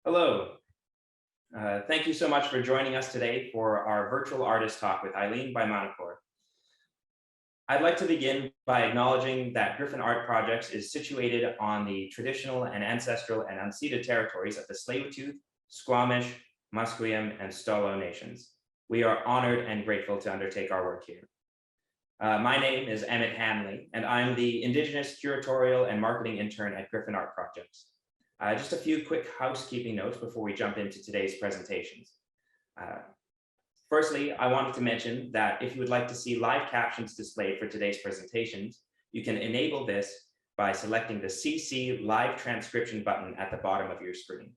Hello. Thank you so much for joining us today for our virtual artist talk with Aileen Bahmanipour. I'd like to begin by acknowledging that Griffin Art Projects is situated on the traditional and ancestral and unceded territories of the Tsleil-Waututh, Squamish, Musqueam, and Stolo nations. We are honored and grateful to undertake our work here. My name is Emmett Hanley, and I'm the Indigenous Curatorial and Marketing Intern at Griffin Art Projects. Just a few quick housekeeping notes before we jump into today's presentations. Firstly, I wanted to mention that if you would like to see live captions displayed for today's presentations, you can enable this by selecting the CC Live Transcription button at the bottom of your screen.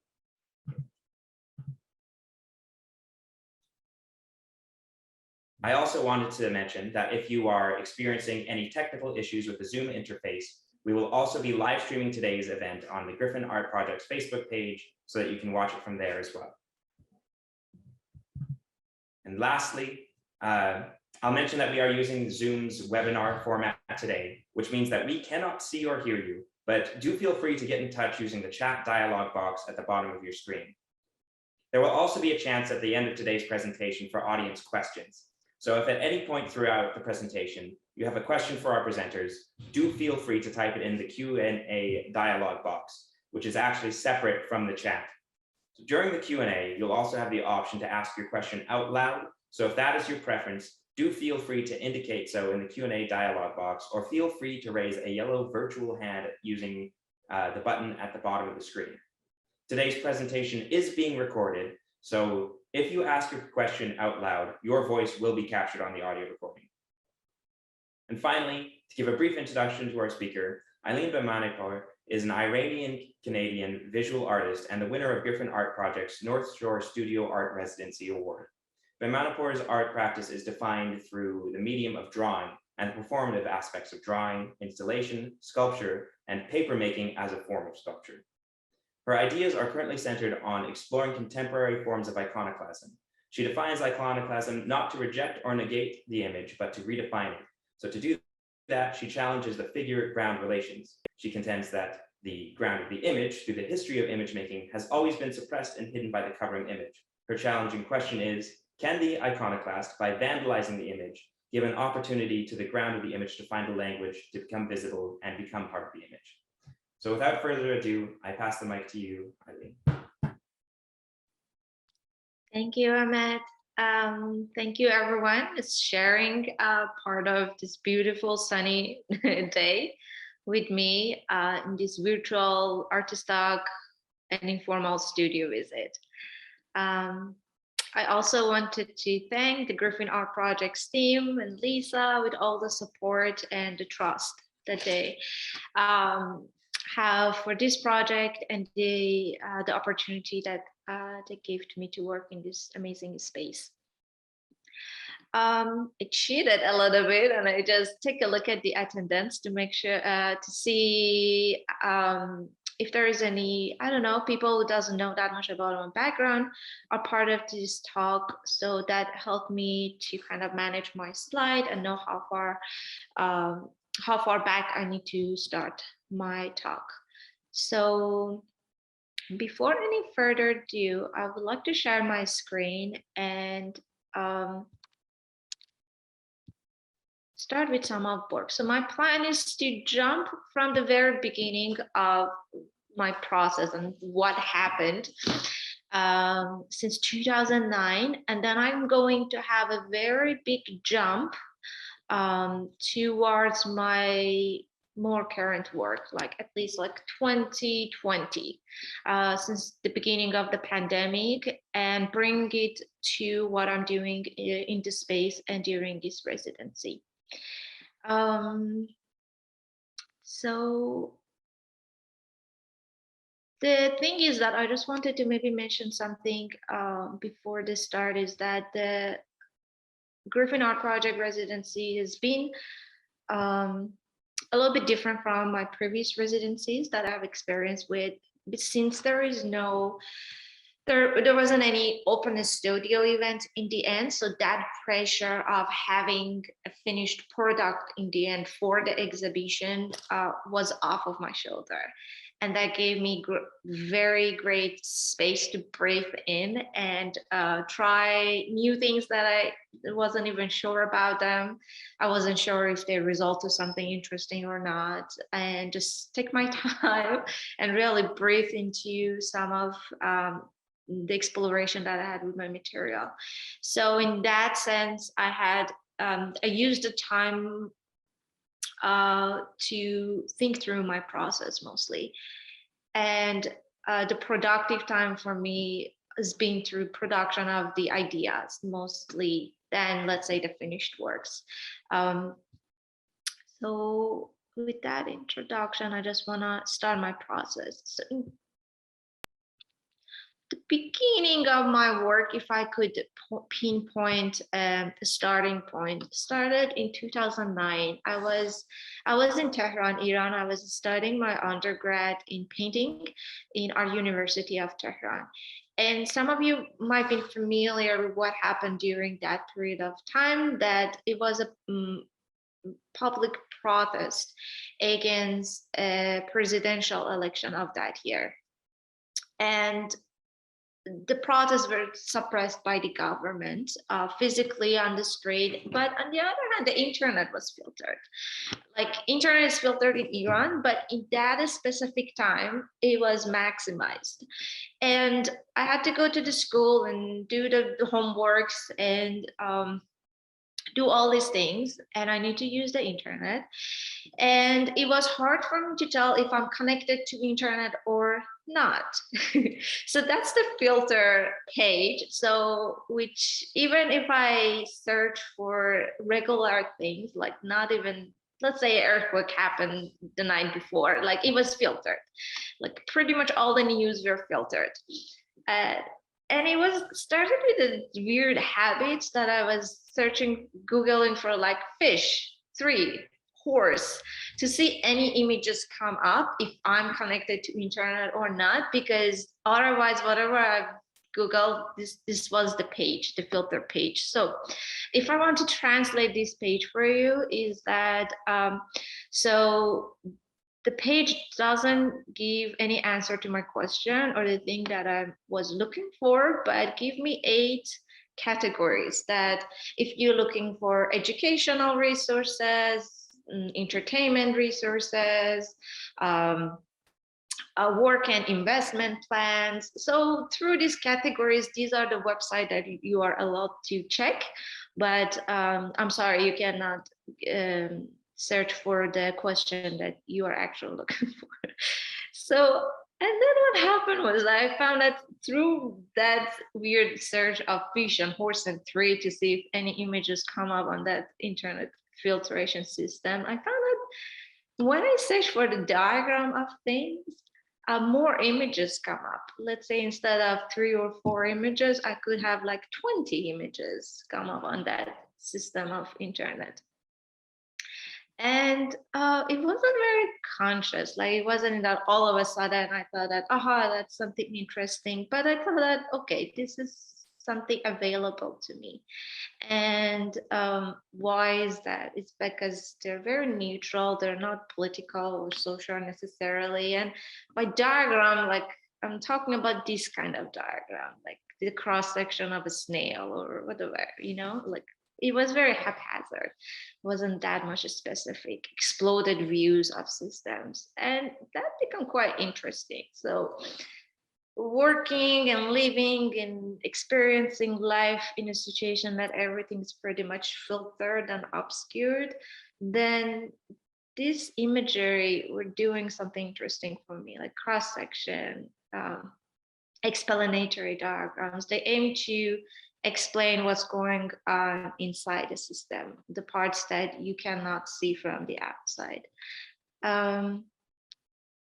I also wanted to mention that if you are experiencing any technical issues with the Zoom interface, we will also be live streaming today's event on the Griffin Art Projects Facebook page so that you can watch it from there as well. And lastly, I'll mention that we are using Zoom's webinar format today, which means that we cannot see or hear you, but do feel free to get in touch using the chat dialog box at the bottom of your screen. There will also be a chance at the end of today's presentation for audience questions. So if at any point throughout the presentation you have a question for our presenters, do feel free to type it in the Q&A dialog box, which is actually separate from the chat. So during the Q&A, you'll also have the option to ask your question out loud. So if that is your preference, do feel free to indicate so in the Q&A dialog box, or feel free to raise a yellow virtual hand using the button at the bottom of the screen. Today's presentation is being recorded, so if you ask your question out loud, your voice will be captured on the audio recording. And finally, to give a brief introduction to our speaker, Aileen Bahmanipour is an Iranian-Canadian visual artist and the winner of Griffin Art Projects North Shore Studio Art Residency Award. Bahmanipour's art practice is defined through the medium of drawing and the performative aspects of drawing, installation, sculpture, and papermaking as a form of sculpture. Her ideas are currently centered on exploring contemporary forms of iconoclasm. She defines iconoclasm not to reject or negate the image, but to redefine it. So to do that, she challenges the figure-ground relations. She contends that the ground of the image, through the history of image making, has always been suppressed and hidden by the covering image. Her challenging question is, can the iconoclast, by vandalizing the image, give an opportunity to the ground of the image to find a language, to become visible and become part of the image? So without further ado, I pass the mic to you, Aileen. Thank you, Ahmed. Thank you, everyone. It's sharing part of this beautiful sunny day with me in this virtual artist talk and informal studio visit. I also wanted to thank the Griffin Art Projects team and Lisa with all the support and the trust that they have for this project and the opportunity that they gave to me to work in this amazing space. I cheated a little bit and I just take a look at the attendance to make sure to see if there is any, I don't know, people who doesn't know that much about my background are part of this talk. So that helped me to kind of manage my slide and know how far back I need to start my talk. So before any further ado, I would like to share my screen and start with some of work. So my plan is to jump from the very beginning of my process and what happened since 2009. And then I'm going to have a very big jump towards my more current work, like at least like 2020, since the beginning of the pandemic, and bring it to what I'm doing in the space and during this residency. So the thing is that I just wanted to maybe mention something before this start, is that the Griffin Art Project residency has been a little bit different from my previous residencies that I've experienced with, but since there wasn't any open studio event in the end, so that pressure of having a finished product in the end for the exhibition was off of my shoulder. And that gave me very great space to breathe in and try new things that I wasn't even sure about them. I wasn't sure if they result to something interesting or not, and just take my time and really breathe into some of the exploration that I had with my material. So in that sense, I used the time to think through my process mostly. And the productive time for me has been through production of the ideas mostly than, let's say, the finished works. So with that introduction, I just want to start my process. So in the beginning of my work, if I could pinpoint the starting point, started in 2009. I was in Tehran, Iran. I was studying my undergrad in painting in our University of Tehran. And some of you might be familiar with what happened during that period of time, that it was a public protest against a presidential election of that year. And the protests were suppressed by the government physically on the street, but on the other hand, the internet was filtered. Like, internet is filtered in Iran, but in that specific time, it was maximized. And I had to go to the school and do the homeworks and do all these things, and I need to use the internet. And it was hard for me to tell if I'm connected to internet or not. So that's the filter page. So which, even if I search for regular things, like not even, let's say earthquake happened the night before, like it was filtered. Like pretty much all the news were filtered. And it was started with a weird habit that I was Googling for like fish, tree, horse, to see any images come up if I'm connected to internet or not, because otherwise, whatever I Googled, this was the page, the filter page. So if I want to translate this page for you, is that, so the page doesn't give any answer to my question or the thing that I was looking for, but give me 8 categories that if you're looking for educational resources, entertainment resources, work and investment plans. So through these categories, these are the websites that you are allowed to check, but I'm sorry, you cannot search for the question that you are actually looking for. So, and then what happened was I found that through that weird search of fish and horse and tree to see if any images come up on that internet filtration system, I found that when I search for the diagram of things, more images come up. Let's say instead of 3 or 4 images, I could have like 20 images come up on that system of internet. And it wasn't very conscious. Like, it wasn't that all of a sudden I thought that, aha, that's something interesting. But I thought that, okay, this is something available to me. And why is that? It's because they're very neutral. They're not political or social necessarily. And by diagram, like, I'm talking about this kind of diagram, like the cross section of a snail or whatever, you know, like, it was very haphazard, wasn't that much specific, exploded views of systems, and that became quite interesting. So working and living and experiencing life in a situation that everything's pretty much filtered and obscured, then this imagery were doing something interesting for me, like cross-section, explanatory diagrams. They aim to explain what's going on inside the system, the parts that you cannot see from the outside.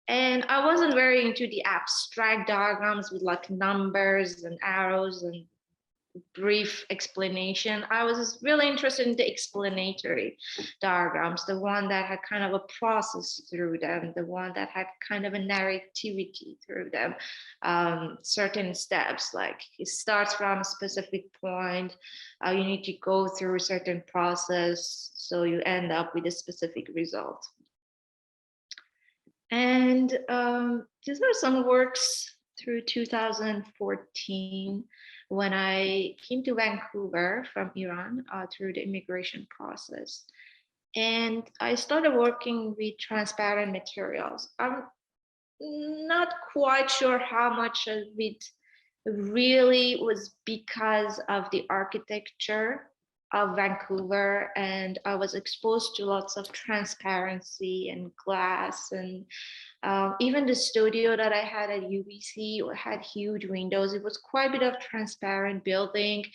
And I wasn't very into the abstract diagrams with like numbers and arrows and brief explanation. I was really interested in the explanatory diagrams, the one that had kind of a process through them, the one that had kind of a narrativity through them, certain steps, like it starts from a specific point, you need to go through a certain process, so you end up with a specific result. And these are some works through 2014 when I came to Vancouver from Iran through the immigration process. And I started working with transparent materials. I'm not quite sure how much of it really was because of the architecture of Vancouver, and I was exposed to lots of transparency and glass, and even the studio that I had at UBC had huge windows. It was quite a bit of transparent building.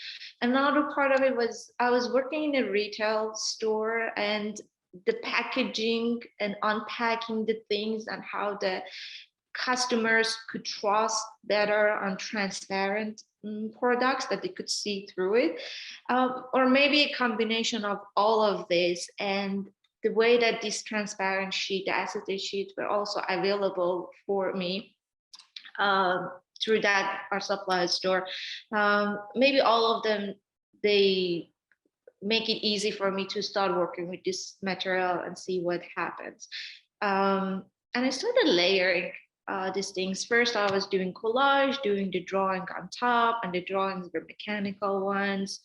Another part of it was I was working in a retail store, and the packaging and unpacking the things and how the customers could trust better on transparent products that they could see through it, or maybe a combination of all of this. And the way that this transparent sheet, the acetate sheets, were also available for me through that art supply store. Maybe all of them, they make it easy for me to start working with this material and see what happens. And I started layering these things. First, I was doing collage, doing the drawing on top, and the drawings were mechanical ones.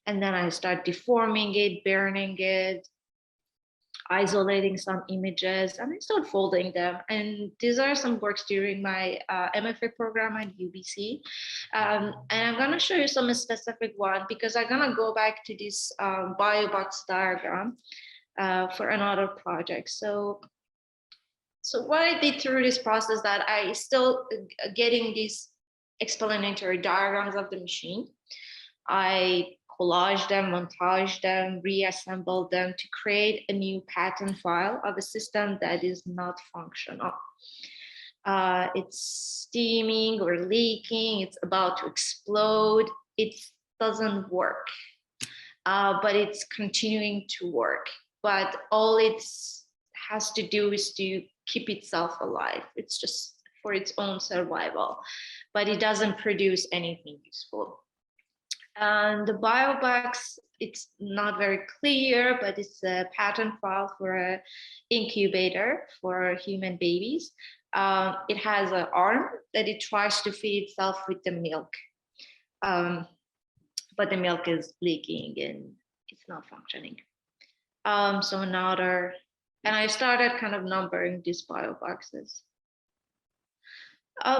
And then I started deforming it, burning it, isolating some images, and I started folding them. And these are some works during my MFA program at UBC. And I'm gonna show you some specific one because I'm gonna go back to this bio box diagram for another project. So what I did through this process, that I still getting these explanatory diagrams of the machine. I collage them, montage them, reassemble them to create a new pattern file of a system that is not functional. It's steaming or leaking, it's about to explode, it doesn't work, but it's continuing to work. But all it has to do is to keep itself alive. It's just for its own survival, but it doesn't produce anything useful. And the BioBox, it's not very clear, but it's a pattern file for an incubator for human babies. It has an arm that it tries to feed itself with the milk, but the milk is leaking and it's not functioning. So another, and I started kind of numbering these BioBoxes.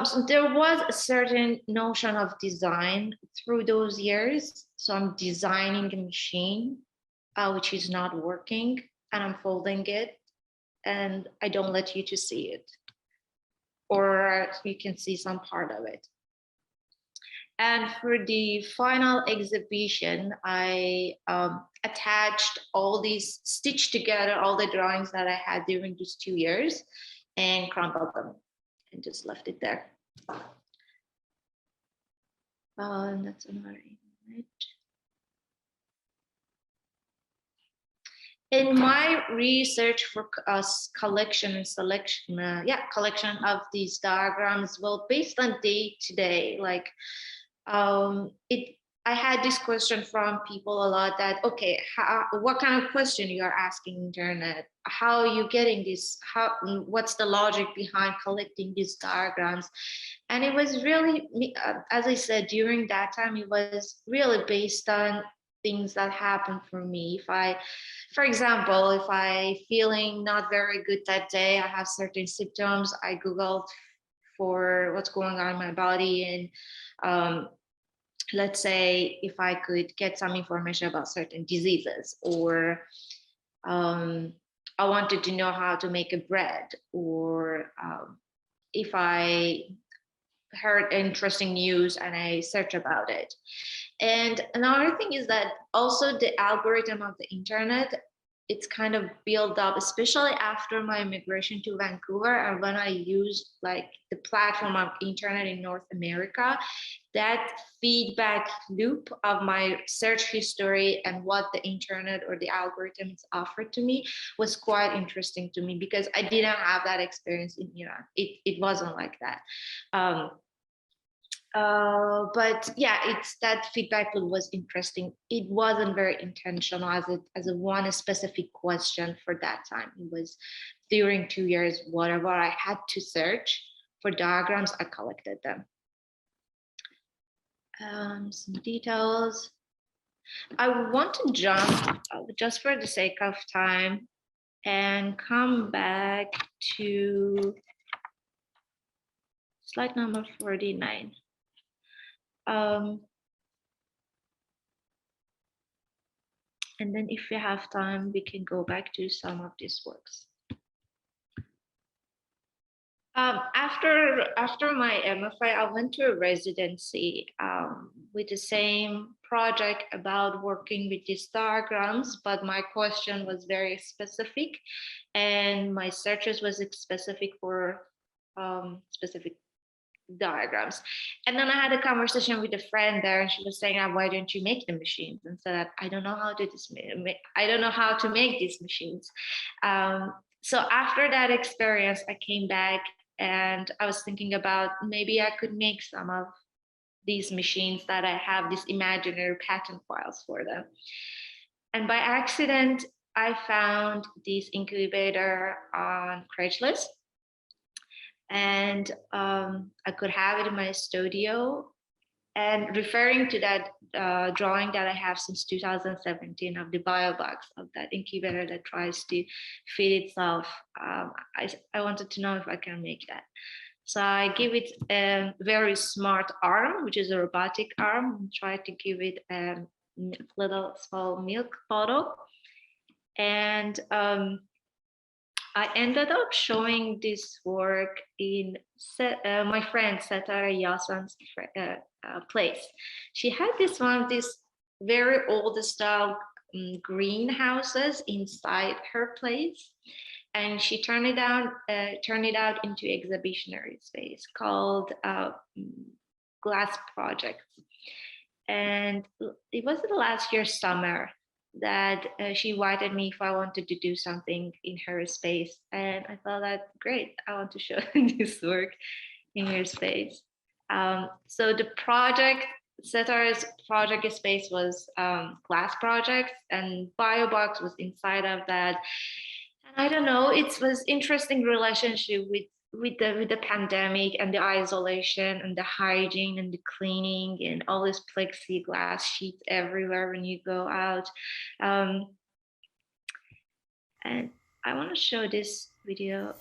So there was a certain notion of design through those years. So I'm designing a machine, which is not working, and I'm folding it, and I don't let you to see it, or you can see some part of it. And for the final exhibition, I attached all these, stitched together all the drawings that I had during these 2 years and crumpled them and just left it there. And that's another image. In my research for collection and selection, collection of these diagrams, well, based on day to day, like I had this question from people a lot that, okay, what kind of question you are asking internet? How are you getting this? What's the logic behind collecting these diagrams? And it was really, as I said, during that time, it was really based on things that happened for me. For example, if I feeling not very good that day, I have certain symptoms, I Googled for what's going on in my body, and let's say if I could get some information about certain diseases, or I wanted to know how to make a bread, or if I heard interesting news and I search about it. And another thing is that also the algorithm of the internet, it's kind of built up, especially after my migration to Vancouver, and when I used like the platform of internet in North America, that feedback loop of my search history and what the internet or the algorithms offered to me was quite interesting to me, because I didn't have that experience in Iran. It wasn't like that. But yeah, it's that feedback loop was interesting. It wasn't very intentional as a one specific question for that time. It was during 2 years, whatever I had to search for diagrams, I collected them. Some details. I want to jump just for the sake of time and come back to slide number 49. And then if we have time, we can go back to some of these works. After my MFA, I went to a residency with the same project about working with these diagrams, but my question was very specific and my searches was specific for specific diagrams. And then I had a conversation with a friend there, and she was saying, why don't you make the machines? And so that I don't know how to make these machines. So after that experience, I came back and I was thinking about maybe I could make some of these machines that I have these imaginary pattern files for them. And by accident, I found this incubator on Craigslist. And I could have it in my studio. And referring to that drawing that I have since 2017 of the biobox of that incubator that tries to feed itself, I wanted to know if I can make that. So I give it a very smart arm, which is a robotic arm, and try to give it a little small milk bottle. And I ended up showing this work in my friend Satara Yasan's place. She had this one of these very old style greenhouses inside her place, and she turned it out into exhibitionary space called Glass Projects. And it was the last year summer that she invited me if I wanted to do something in her space. And I thought that, great, I want to show this work in your space. So the project, Satara's project space was Glass Projects, and Biobox was inside of that. And I don't know, it was interesting relationship with the pandemic and the isolation and the hygiene and the cleaning and all this plexiglass sheets everywhere when you go out. And I want to show this video.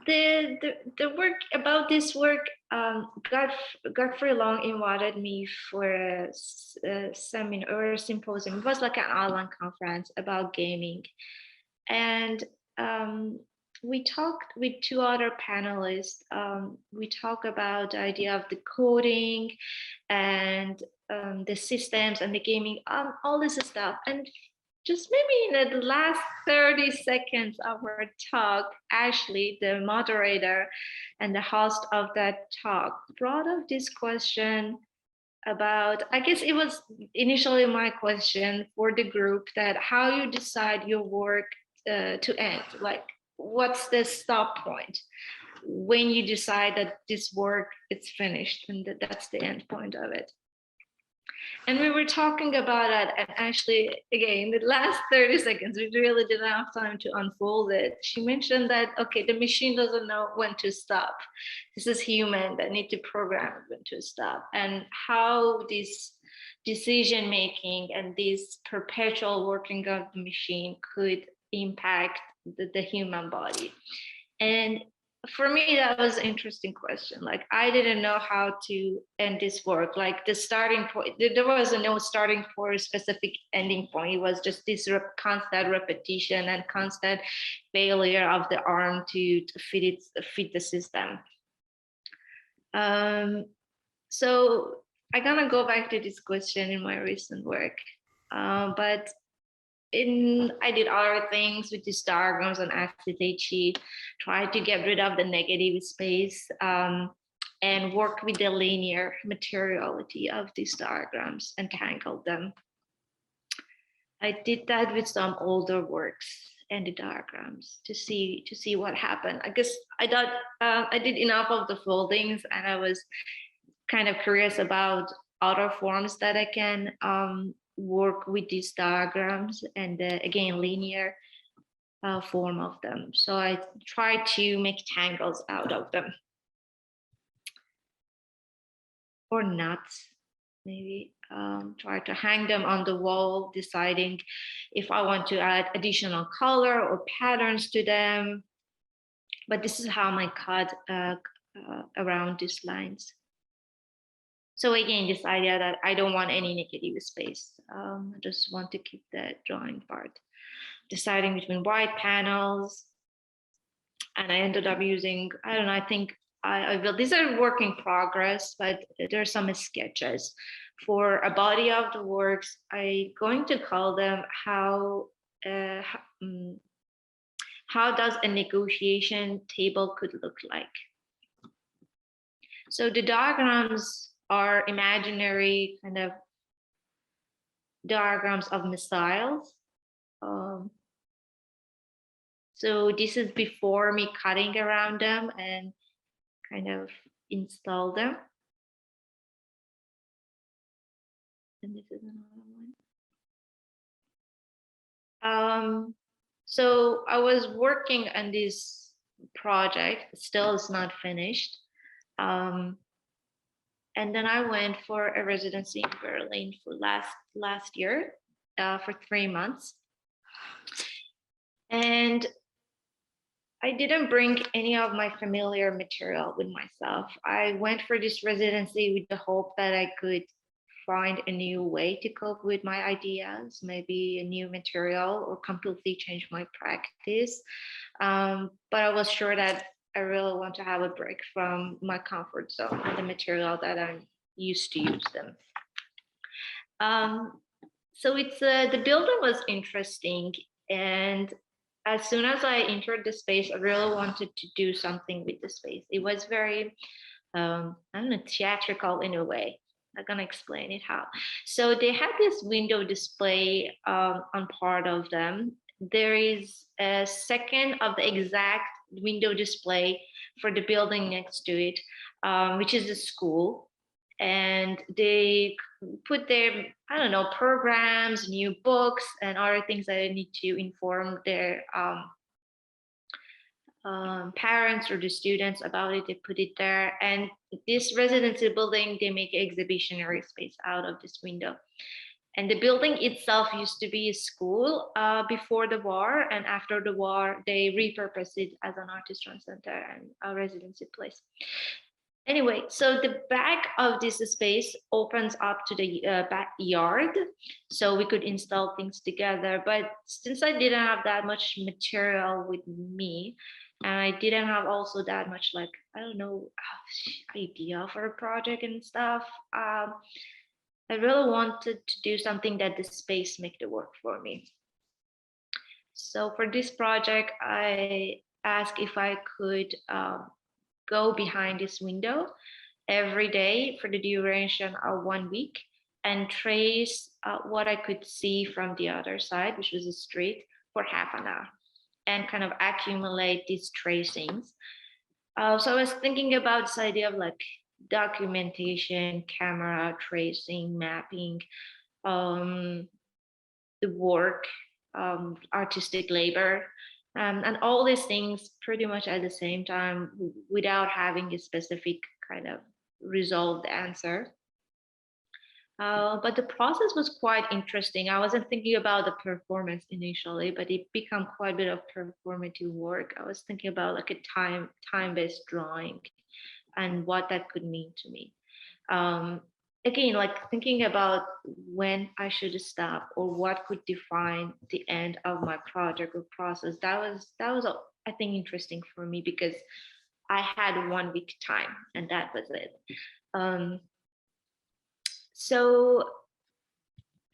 The work about this work, Godfrey Long invited me for a seminar or a symposium. It was like an online conference about gaming, and we talked with two other panelists. We talked about the idea of the coding and the systems and the gaming, all this stuff. And just maybe in the last 30 seconds of our talk, Ashley, the moderator and the host of that talk, brought up this question about, I guess it was initially my question for the group, that how you decide your work to end, like what's the stop point when you decide that this work is finished and that's the end point of it. And we were talking about that, and actually, again, the last 30 seconds, we really didn't have time to unfold it. She mentioned that, okay, the machine doesn't know when to stop. This is human that need to program when to stop, and how this decision-making and this perpetual working of the machine could impact the human body. And for me, that was an interesting question. Like, I didn't know how to end this work. Like, the starting point, there was no starting for a specific ending point. It was just this constant repetition and constant failure of the arm to fit the system. So I'm gonna go back to this question in my recent work, but I did other things with these diagrams on acetate sheet, tried to get rid of the negative space, and work with the linear materiality of these diagrams and tangled them. I did that with some older works and the diagrams to see what happened. I guess I thought I did enough of the foldings, and I was kind of curious about other forms that I can work with these diagrams and again linear form of them. So I tried to make tangles out of them, or nuts maybe. Try to hang them on the wall, deciding if I want to add additional color or patterns to them. But this is how I cut around these lines. So again, this idea that I don't want any negative space. I just want to keep the drawing part. Deciding between white panels, and I ended up using, I don't know, I think I will, these are work in progress, but there are some sketches for a body of the works. I'm going to call them how does a negotiation table could look like. So the diagrams are imaginary kind of diagrams of missiles. So this is before me cutting around them and kind of install them. And this is another one. So I was working on this project, still is not finished. And then I went for a residency in Berlin for last year for 3 months. And I didn't bring any of my familiar material with myself. I went for this residency with the hope that I could find a new way to cope with my ideas, maybe a new material, or completely change my practice. But I was sure that I really want to have a break from my comfort zone and the material that I'm used to use them. So it's the building was interesting, and as soon as I entered the space, I really wanted to do something with the space. It was very, I don't know, theatrical in a way. I'm gonna explain it how. So they had this window display on part of them. There is a second of the exact window display for the building next to it, which is the school. And they put their, I don't know, programs, new books, and other things that they need to inform their parents or the students about it. They put it there. And this residency building, they make an exhibitionary space out of this window. And the building itself used to be a school before the war, and after the war, they repurposed it as an artisan center and a residency place. Anyway, so the back of this space opens up to the backyard, so we could install things together. But since I didn't have that much material with me, and I didn't have also that much, like, I don't know, idea for a project and stuff, I really wanted to do something that the space make the work for me. So for this project, I asked if I could go behind this window every day for the duration of 1 week and trace what I could see from the other side, which was a street, for half an hour, and kind of accumulate these tracings. So I was thinking about this idea of like documentation, camera tracing, mapping, the work, artistic labor, and all these things pretty much at the same time without having a specific kind of resolved answer. But the process was quite interesting. I wasn't thinking about the performance initially, but it became quite a bit of performative work. I was thinking about like a time-based drawing and what that could mean to me. Again, like thinking about when I should stop or what could define the end of my project or process. That was I think interesting for me because I had 1 week time and that was it. So,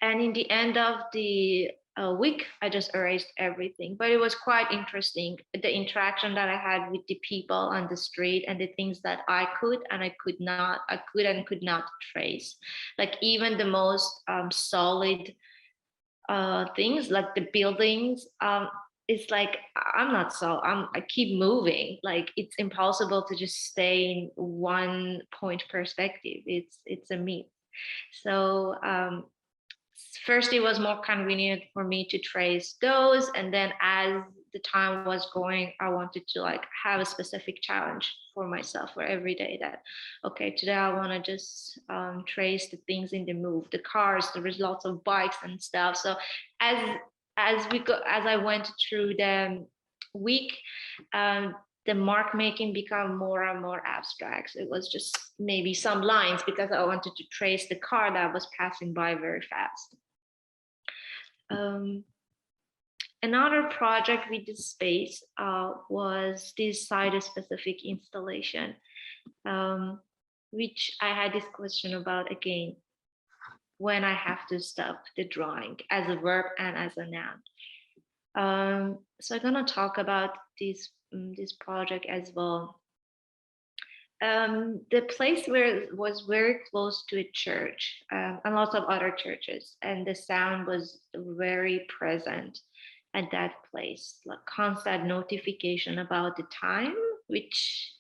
and in the end of the week, I just erased everything. But it was quite interesting, the interaction that I had with the people on the street and the things that I could and I could not trace. Like even the most solid things, like the buildings, it's like I keep moving. Like it's impossible to just stay in one point perspective. It's a myth. So first it was more convenient for me to trace those, and then as the time was going, I wanted to like have a specific challenge for myself for every day. That okay, today I want to just trace the things in the move, the cars. There was lots of bikes and stuff. So as I went through the week, the mark making became more and more abstract. It was just maybe some lines because I wanted to trace the car that was passing by very fast. Another project with this space was this site-specific installation, which I had this question about again, when I have to stop the drawing as a verb and as a noun. So I'm gonna talk about this project as well. The place where it was very close to a church and lots of other churches, and the sound was very present at that place, like constant notification about the time, which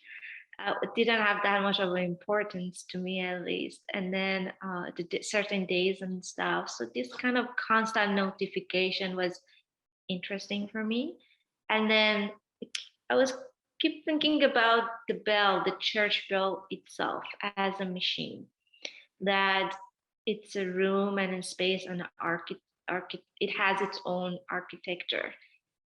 didn't have that much of an importance to me at least. And then the certain days and stuff. So this kind of constant notification was interesting for me. And then I was keep thinking about the bell, the church bell itself as a machine, that it's a room and a space and it has its own architecture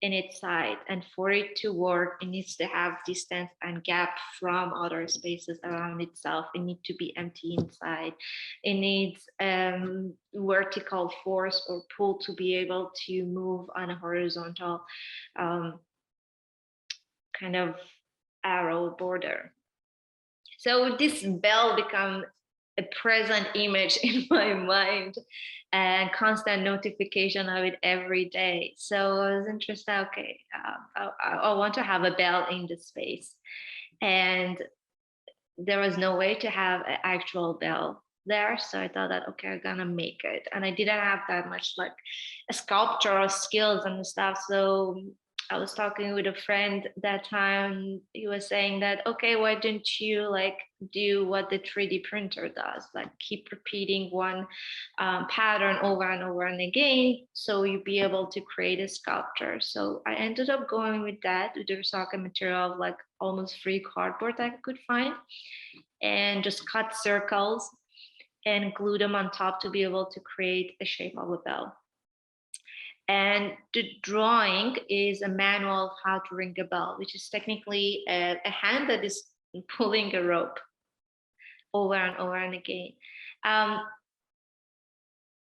in its side, and for it to work it needs to have distance and gap from other spaces around itself. It needs to be empty inside. It needs vertical force or pull to be able to move on a horizontal kind of arrow border. So this bell become a present image in my mind and constant notification of it every day. So I was interested, okay, I want to have a bell in the space. And there was no way to have an actual bell there. So I thought that, okay, I'm gonna make it. And I didn't have that much like a sculptural skills and stuff. So I was talking with a friend that time. He was saying that, okay, why don't you like do what the 3D printer does? Like keep repeating one pattern over and over and again, so you'll be able to create a sculpture. So I ended up going with that, with the recycled material of like almost free cardboard that I could find, and just cut circles and glue them on top to be able to create the shape of a bell. And the drawing is a manual of how to ring a bell, which is technically a hand that is pulling a rope over and over and again.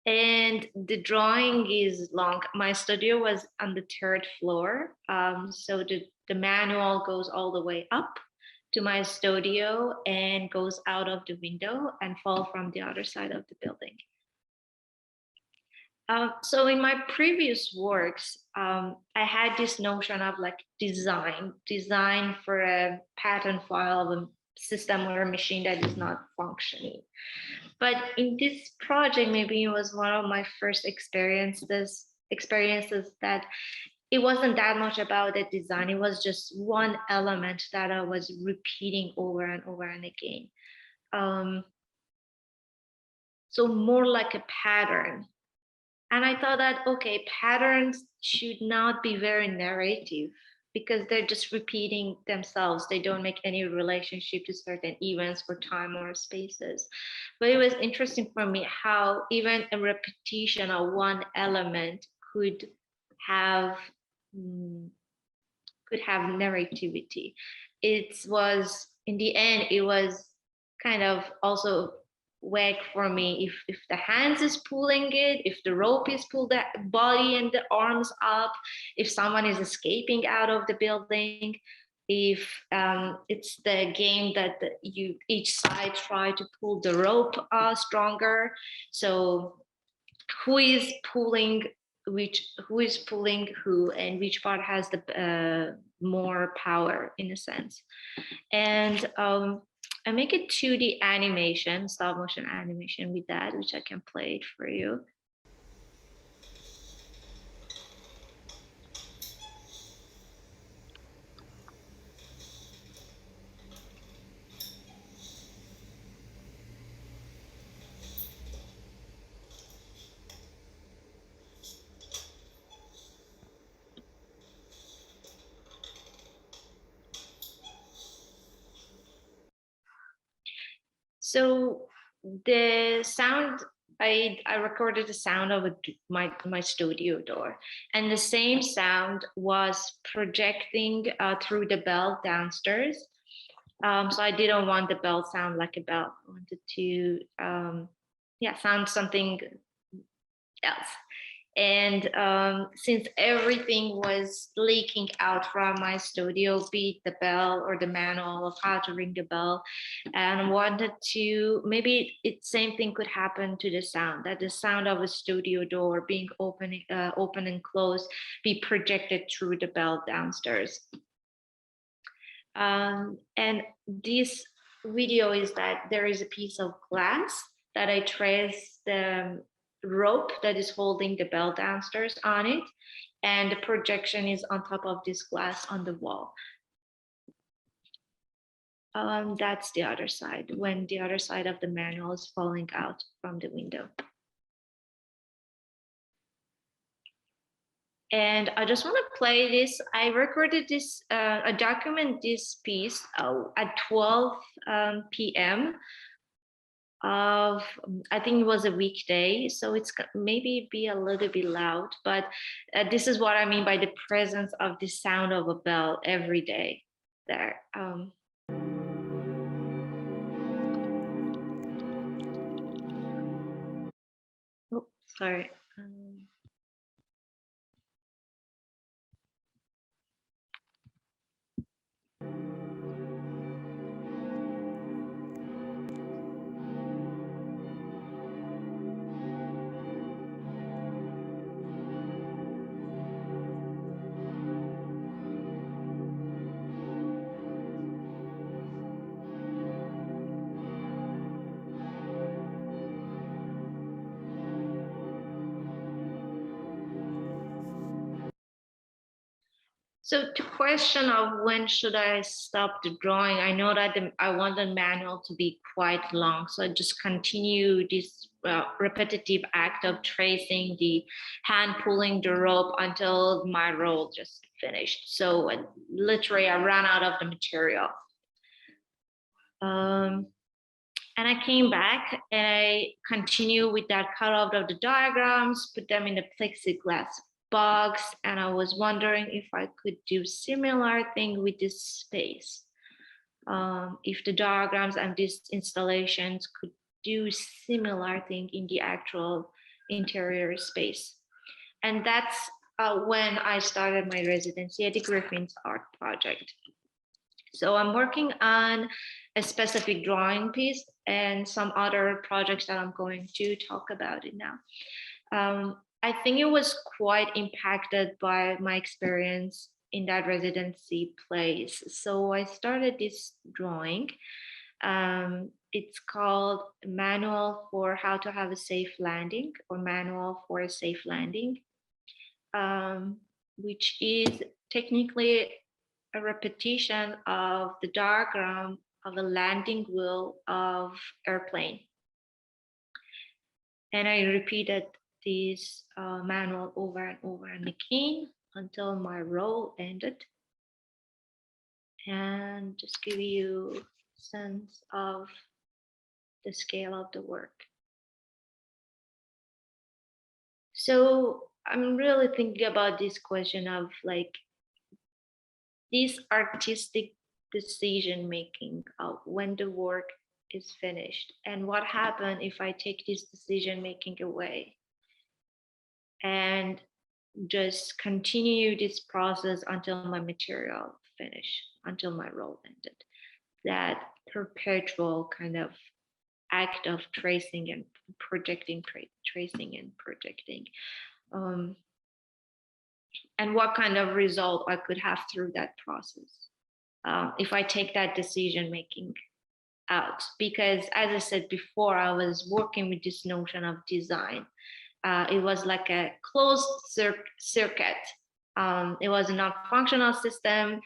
And the drawing is long. My studio was on the 3rd floor. So the manual goes all the way up to my studio and goes out of the window and fall from the other side of the building. So in my previous works, I had this notion of like design for a pattern file of a system or a machine that is not functioning. But in this project, maybe it was one of my first experiences that it wasn't that much about the design. It was just one element that I was repeating over and over and again. So more like a pattern. And I thought that, okay, patterns should not be very narrative. because they're just repeating themselves. They don't make any relationship to certain events or time or spaces. But it was interesting for me how even a repetition of one element could have narrativity. It was, in the end, it was kind of also wag for me if the hands is pulling it, if the rope is pulled the body and the arms up, if someone is escaping out of the building, if it's the game that you each side try to pull the rope stronger. So who is pulling who is pulling who, and which part has the more power in a sense. And I make a 2D animation, stop motion animation with that, which I can play it for you. So the sound, I recorded the sound of my studio door, and the same sound was projecting through the bell downstairs. So I didn't want the bell sound like a bell. I wanted to sound something else. And since everything was leaking out from my studio, be it the bell or the manual of how to ring the bell, and I wanted to, maybe same thing could happen to the sound, that the sound of a studio door being open and closed be projected through the bell downstairs. And this video is that there is a piece of glass that I trace the rope that is holding the bell downstairs on it, and the projection is on top of this glass on the wall. That's the other side, when the other side of the manual is falling out from the window. And I just want to play this. I recorded this, I document this piece at 12 p.m. of, I think it was a weekday, so it's maybe be a little bit loud, but this is what I mean by the presence of the sound of a bell every day there. Oh, sorry. So to question of when should I stop the drawing, I know that I want the manual to be quite long, so I just continue this repetitive act of tracing the hand pulling the rope until my roll just finished. So literally I ran out of the material. And I came back and I continue with that cutout of the diagrams, put them in the plexiglass box, and I was wondering if I could do similar thing with this space. If the diagrams and these installations could do similar thing in the actual interior space. And that's when I started my residency at the Griffin Art Project. So I'm working on a specific drawing piece and some other projects that I'm going to talk about it now. I think it was quite impacted by my experience in that residency place. So I started this drawing. It's called Manual for How to Have a Safe Landing, or Manual for a Safe Landing, which is technically a repetition of the diagram of a landing wheel of airplane. And I repeated this manual over and over and again until my role ended. and just give you a sense of the scale of the work. So I'm really thinking about this question of like this artistic decision making of when the work is finished, and what happens if I take this decision making away and just continue this process until my material finish, until my role ended. That perpetual kind of act of tracing and projecting, tracing and projecting. And what kind of result I could have through that process if I take that decision making out. Because as I said before, I was working with this notion of design. It was like a closed circuit. It was a non-functional system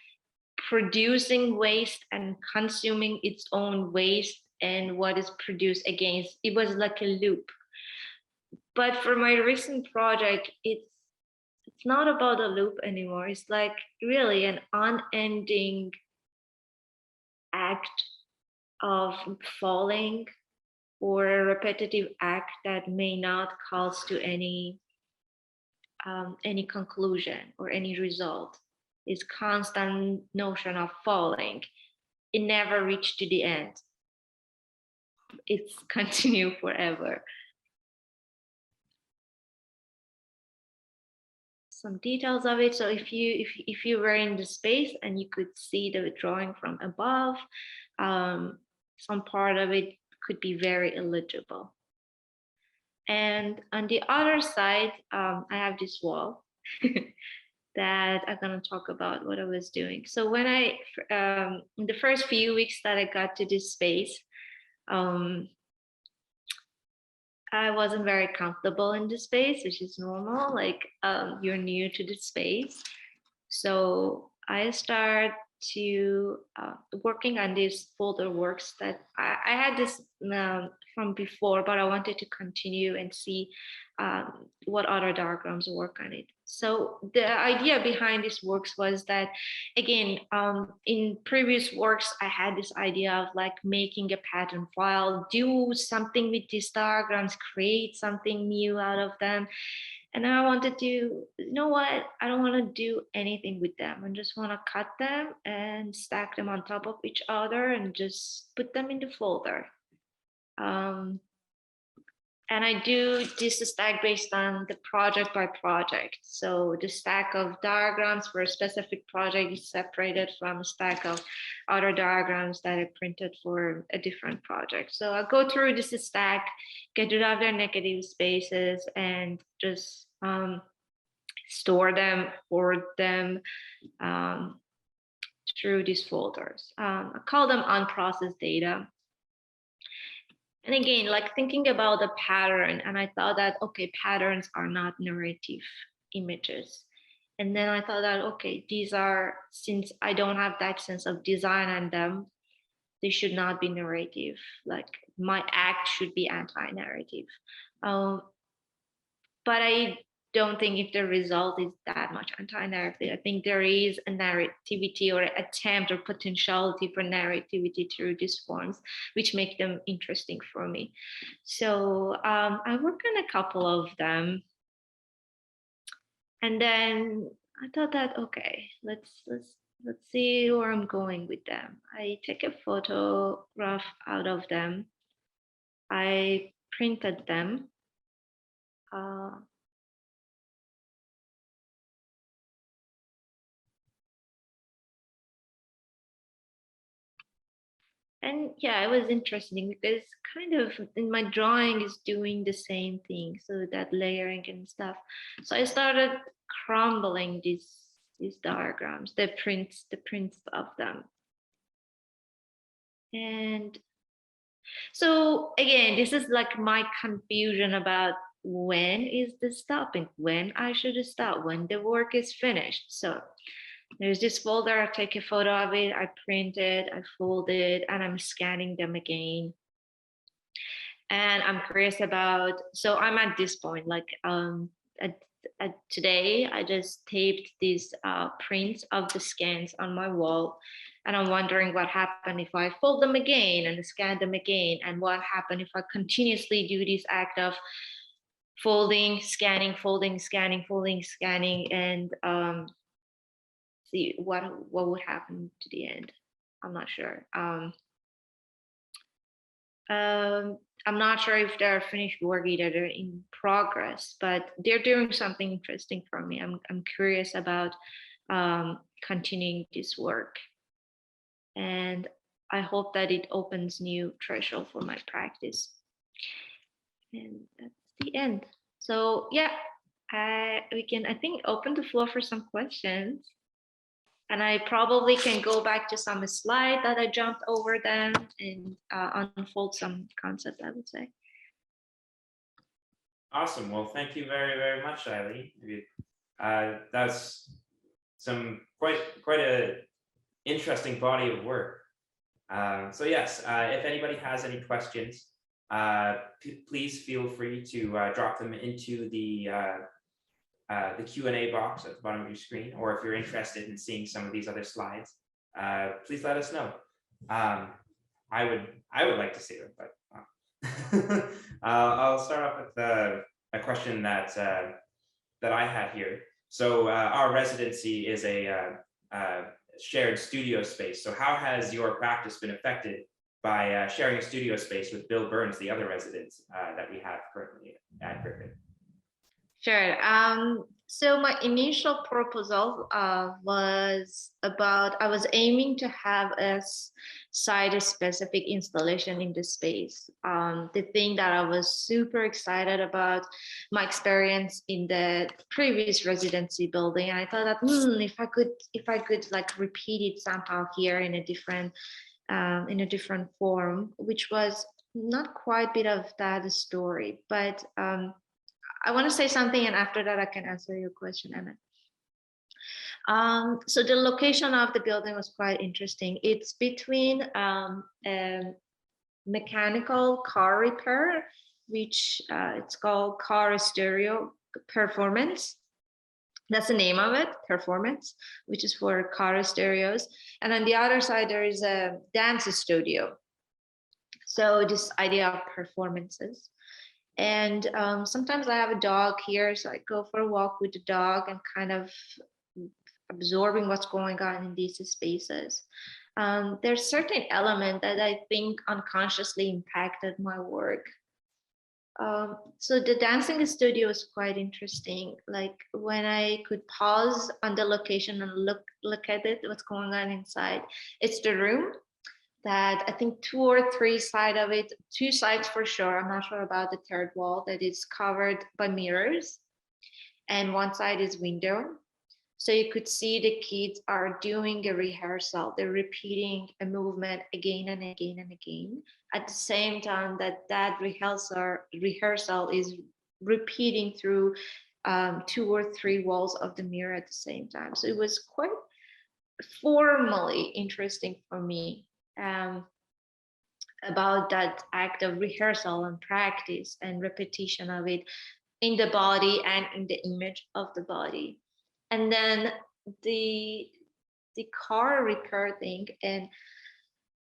producing waste and consuming its own waste, and what is produced against. It was like a loop. But for my recent project, it's not about a loop anymore. It's like really an unending act of falling, or a repetitive act that may not cause to any conclusion or any result. It's constant notion of falling. It never reached to the end. It's continue forever. Some details of it. So if you were in the space and you could see the drawing from above, some part of it could be very illegible. And on the other side, I have this wall that I'm going to talk about what I was doing. So when I, in the first few weeks that I got to this space, I wasn't very comfortable in the space, which is normal. Like you're new to the space. So I start to working on these folder works that I had this from before, but I wanted to continue and see what other diagrams work on it. So the idea behind these works was that, again, in previous works, I had this idea of like making a pattern file, do something with these diagrams, create something new out of them. And I wanted to, you know what, I don't want to do anything with them. I just want to cut them and stack them on top of each other and just put them in the folder. And I do this stack based on the project by project. So the stack of diagrams for a specific project is separated from a stack of other diagrams that I printed for a different project. So I go through this stack, get rid of their negative spaces, and just store them, hoard them through these folders. I call them unprocessed data. And again, like thinking about the pattern, and I thought that, okay, patterns are not narrative images. And then I thought that, okay, these are, since I don't have that sense of design on them, they should not be narrative. Like my act should be anti-narrative. But I don't think if the result is that much anti-narrative. I think there is a narrativity or attempt or potentiality for narrativity through these forms, which make them interesting for me. So I work on a couple of them. And then I thought that, okay, let's see where I'm going with them. I take a photograph out of them. I printed them. And yeah, it was interesting because kind of in my drawing is doing the same thing. So that layering and stuff. So I started crumbling these diagrams, the prints of them. And so again, this is like my confusion about when is the stopping, when I should stop, when the work is finished. So there's this folder, I take a photo of it, I print it, I fold it, and I'm scanning them again. And I'm curious about, so I'm at this point, like today, I just taped these prints of the scans on my wall. And I'm wondering what happened if I fold them again and scan them again, and what happened if I continuously do this act of folding, scanning, folding, scanning, folding, scanning, and see what would happen to the end. I'm not sure. I'm not sure if they're finished work, either they're in progress, but they're doing something interesting for me. I'm curious about continuing this work, and I hope that it opens new threshold for my practice. And that's the end. So yeah, we can, I think, open the floor for some questions. And I probably can go back to some slide that I jumped over them and unfold some concept, I would say. Awesome. Well, thank you very, very much, Aileen. That's some quite a interesting body of work. So yes, if anybody has any questions, please feel free to drop them into the Q&A box at the bottom of your screen, or if you're interested in seeing some of these other slides, please let us know. I would like to see them, but I'll start off with a question that I had here. So our residency is a shared studio space. So how has your practice been affected by sharing a studio space with Bill Burns, the other resident that we have currently at Griffin? Sure. So my initial proposal was about, I was aiming to have a site-specific installation in the space. The thing that I was super excited about, my experience in the previous residency building, I thought that if I could like repeat it somehow here in a different form, which was not quite a bit of that story, but I want to say something, and after that I can answer your question, Emma. So the location of the building was quite interesting. It's between mechanical car repair, which it's called Car Stereo Performance. That's the name of it, Performance, which is for car stereos. And on the other side, there is a dance studio. So this idea of performances. And sometimes I have a dog here, so I go for a walk with the dog and kind of absorbing what's going on in these spaces. There's certain element that I think unconsciously impacted my work. So the dancing studio is quite interesting. Like when I could pause on the location and look at it, what's going on inside. It's the room that I think 2 or 3 sides of it, 2 sides for sure, I'm not sure about the third wall, that is covered by mirrors, and 1 side is window. So you could see the kids are doing a rehearsal. They're repeating a movement again and again and again. At the same time that rehearsal is repeating through 2 or 3 walls of the mirror at the same time. So it was quite formally interesting for me. About that act of rehearsal and practice and repetition of it in the body and in the image of the body. And then the car repair thing, and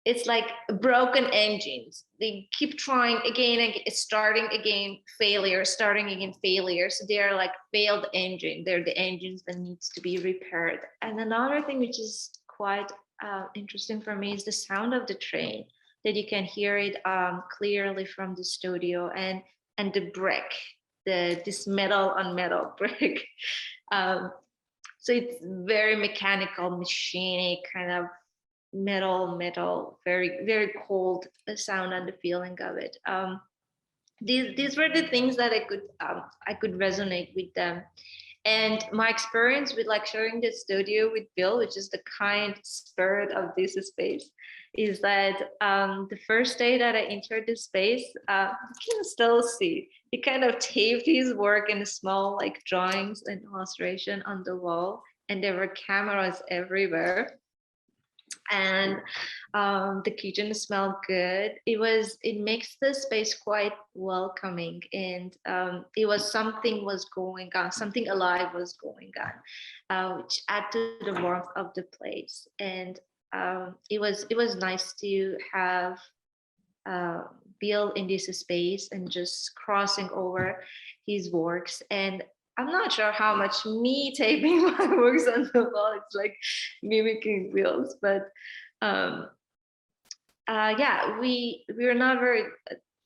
it's like broken engines. They keep trying again and starting again, failure, starting again, failure. So they're like failed engine. They're the engines that needs to be repaired. And another thing which is quite interesting for me is the sound of the train, that you can hear it clearly from the studio, and the brick, this metal on metal brick. So it's very mechanical, machinic, kind of metal, very, very cold sound and the feeling of it. These were the things that I could resonate with them. And my experience with like sharing the studio with Bill, which is the kind spirit of this space, is that the first day that I entered the space, you can still see, he kind of taped his work in small like drawings and illustration on the wall, and there were cameras everywhere. And the kitchen smelled good. It makes the space quite welcoming, and it was something was going on, something alive was going on, which add to the warmth of the place. And it was nice to have Bill in this space and just crossing over his works. And I'm not sure how much me taping my works on the wall, it's like mimicking Bill's, but yeah, we're not very,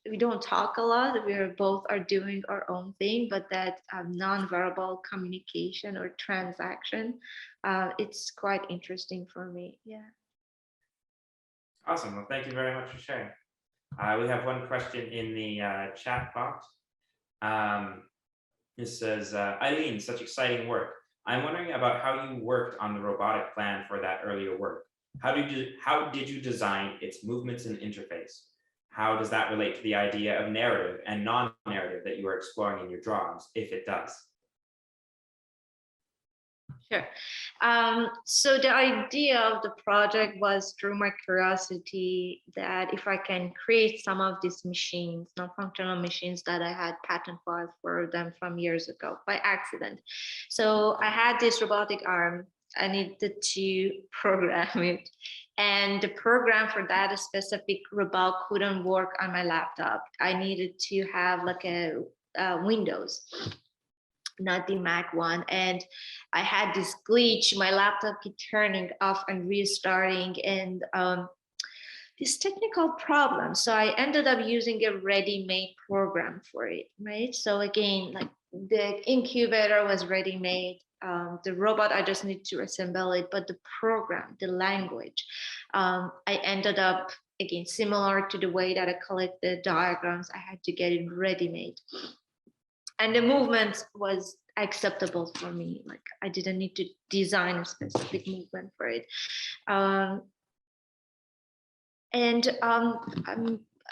we don't talk a lot. We're both are doing our own thing, but that non-verbal communication or transaction, it's quite interesting for me. Yeah. Awesome. Well, thank you very much for sharing. We have one question in the chat box. This says, Aileen, such exciting work. I'm wondering about how you worked on the robotic plan for that earlier work. How did you design its movements and interface? How does that relate to the idea of narrative and non-narrative that you are exploring in your drawings, if it does? Sure. So the idea of the project was through my curiosity that if I can create some of these machines, non-functional machines that I had patent filed for them from years ago by accident. So I had this robotic arm. I needed to program it. And the program for that specific robot couldn't work on my laptop. I needed to have like a Windows, not the Mac one. And I had this glitch, my laptop kept turning off and restarting, and this technical problem. So I ended up using a ready-made program for it, right? So again, like the incubator was ready-made. The robot, I just need to assemble it, but the program, the language, I ended up, again, similar to the way that I collect the diagrams, I had to get it ready-made. And the movement was acceptable for me. Like I didn't need to design a specific movement for it.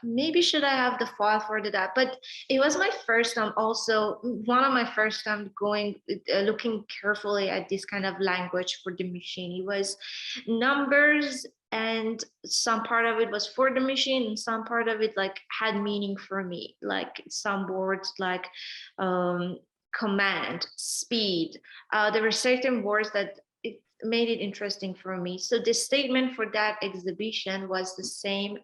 Maybe should I have the file for that? But it was my first time, also one of my first time going, looking carefully at this kind of language for the machine. It was numbers, and some part of it was for the machine, and some part of it like had meaning for me, like some words like command, speed. There were certain words that it made it interesting for me. So the statement for that exhibition was the same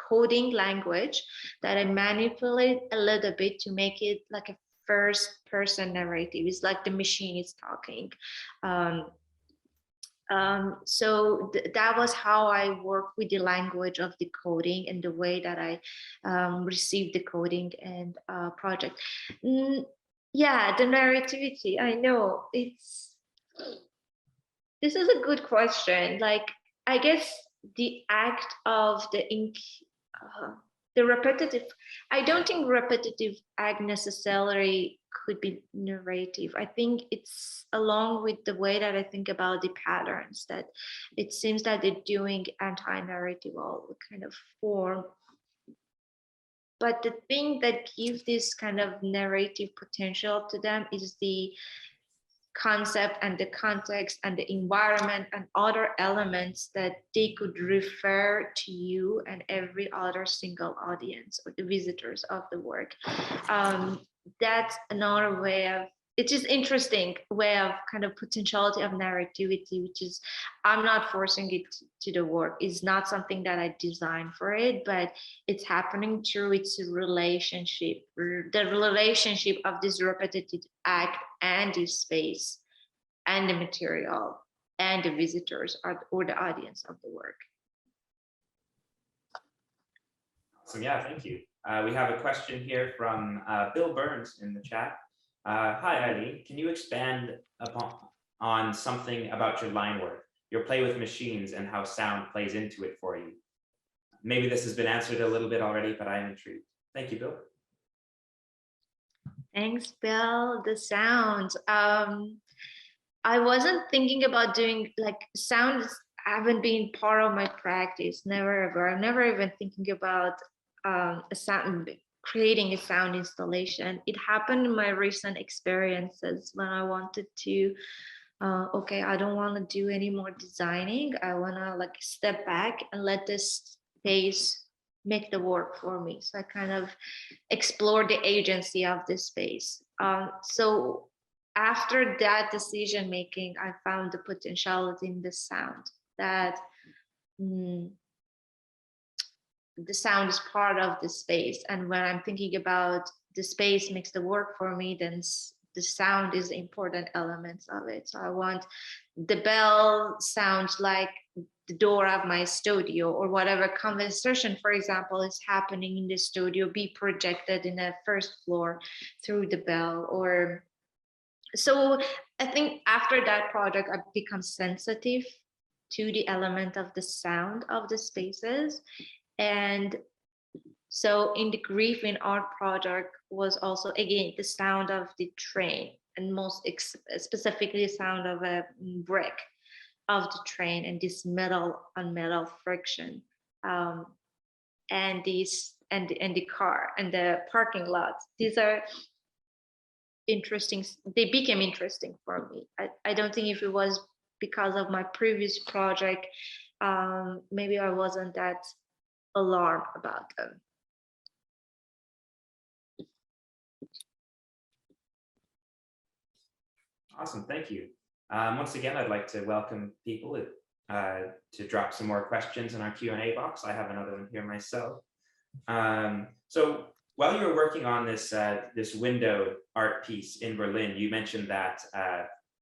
coding language that I manipulate a little bit to make it like a first person narrative. It's like the machine is talking. So that was how I work with the language of the coding and the way that I received the coding and project. Yeah, the narrativity, I know this is a good question. Like, I guess the act of the repetitive, I don't think repetitive act necessarily could be narrative. I think it's along with the way that I think about the patterns, that it seems that they're doing anti-narratival kind of form. But the thing that gives this kind of narrative potential to them is the concept and the context and the environment and other elements that they could refer to you and every other single audience or the visitors of the work. That's another way of, it is interesting way of kind of potentiality of narrativity, which is, I'm not forcing it to the work. It's not something that I designed for it, but it's happening through its relationship, the relationship of this repetitive act and this space and the material and the visitors or the audience of the work. So yeah, thank you. We have a question here from Bill Burns in the chat. Hi, Aileen, can you expand on something about your line work, your play with machines and how sound plays into it for you? Maybe this has been answered a little bit already, but I'm intrigued. Thank you, Bill. Thanks, Bill. The sound. I wasn't thinking about doing like sound. Haven't been part of my practice. Never ever. I'm never even thinking about a sound, creating a sound installation. It happened in my recent experiences when I wanted to. Okay, I don't want to do any more designing. I want to like step back and let this space make the work for me. So I kind of explored the agency of this space. So after that decision making, I found the potentiality in the sound, that the sound is part of the space. And when I'm thinking about the space makes the work for me, then the sound is the important elements of it. So I want the bell sound like the door of my studio, or whatever conversation, for example, is happening in the studio, be projected in the first floor through the bell. Or so I think after that project, I've become sensitive to the element of the sound of the spaces. And so in the Griffin Art Project was also, again, the sound of the train, and most specifically the sound of a brick of the train, and this metal on metal friction, and the car and the parking lot. These are interesting. They became interesting for me. I don't think if it was because of my previous project, maybe I wasn't that alarmed about them. Awesome, thank you. Once again, I'd like to welcome people to drop some more questions in our Q&A box. I have another one here myself. So while you were working on this this window art piece in Berlin, you mentioned that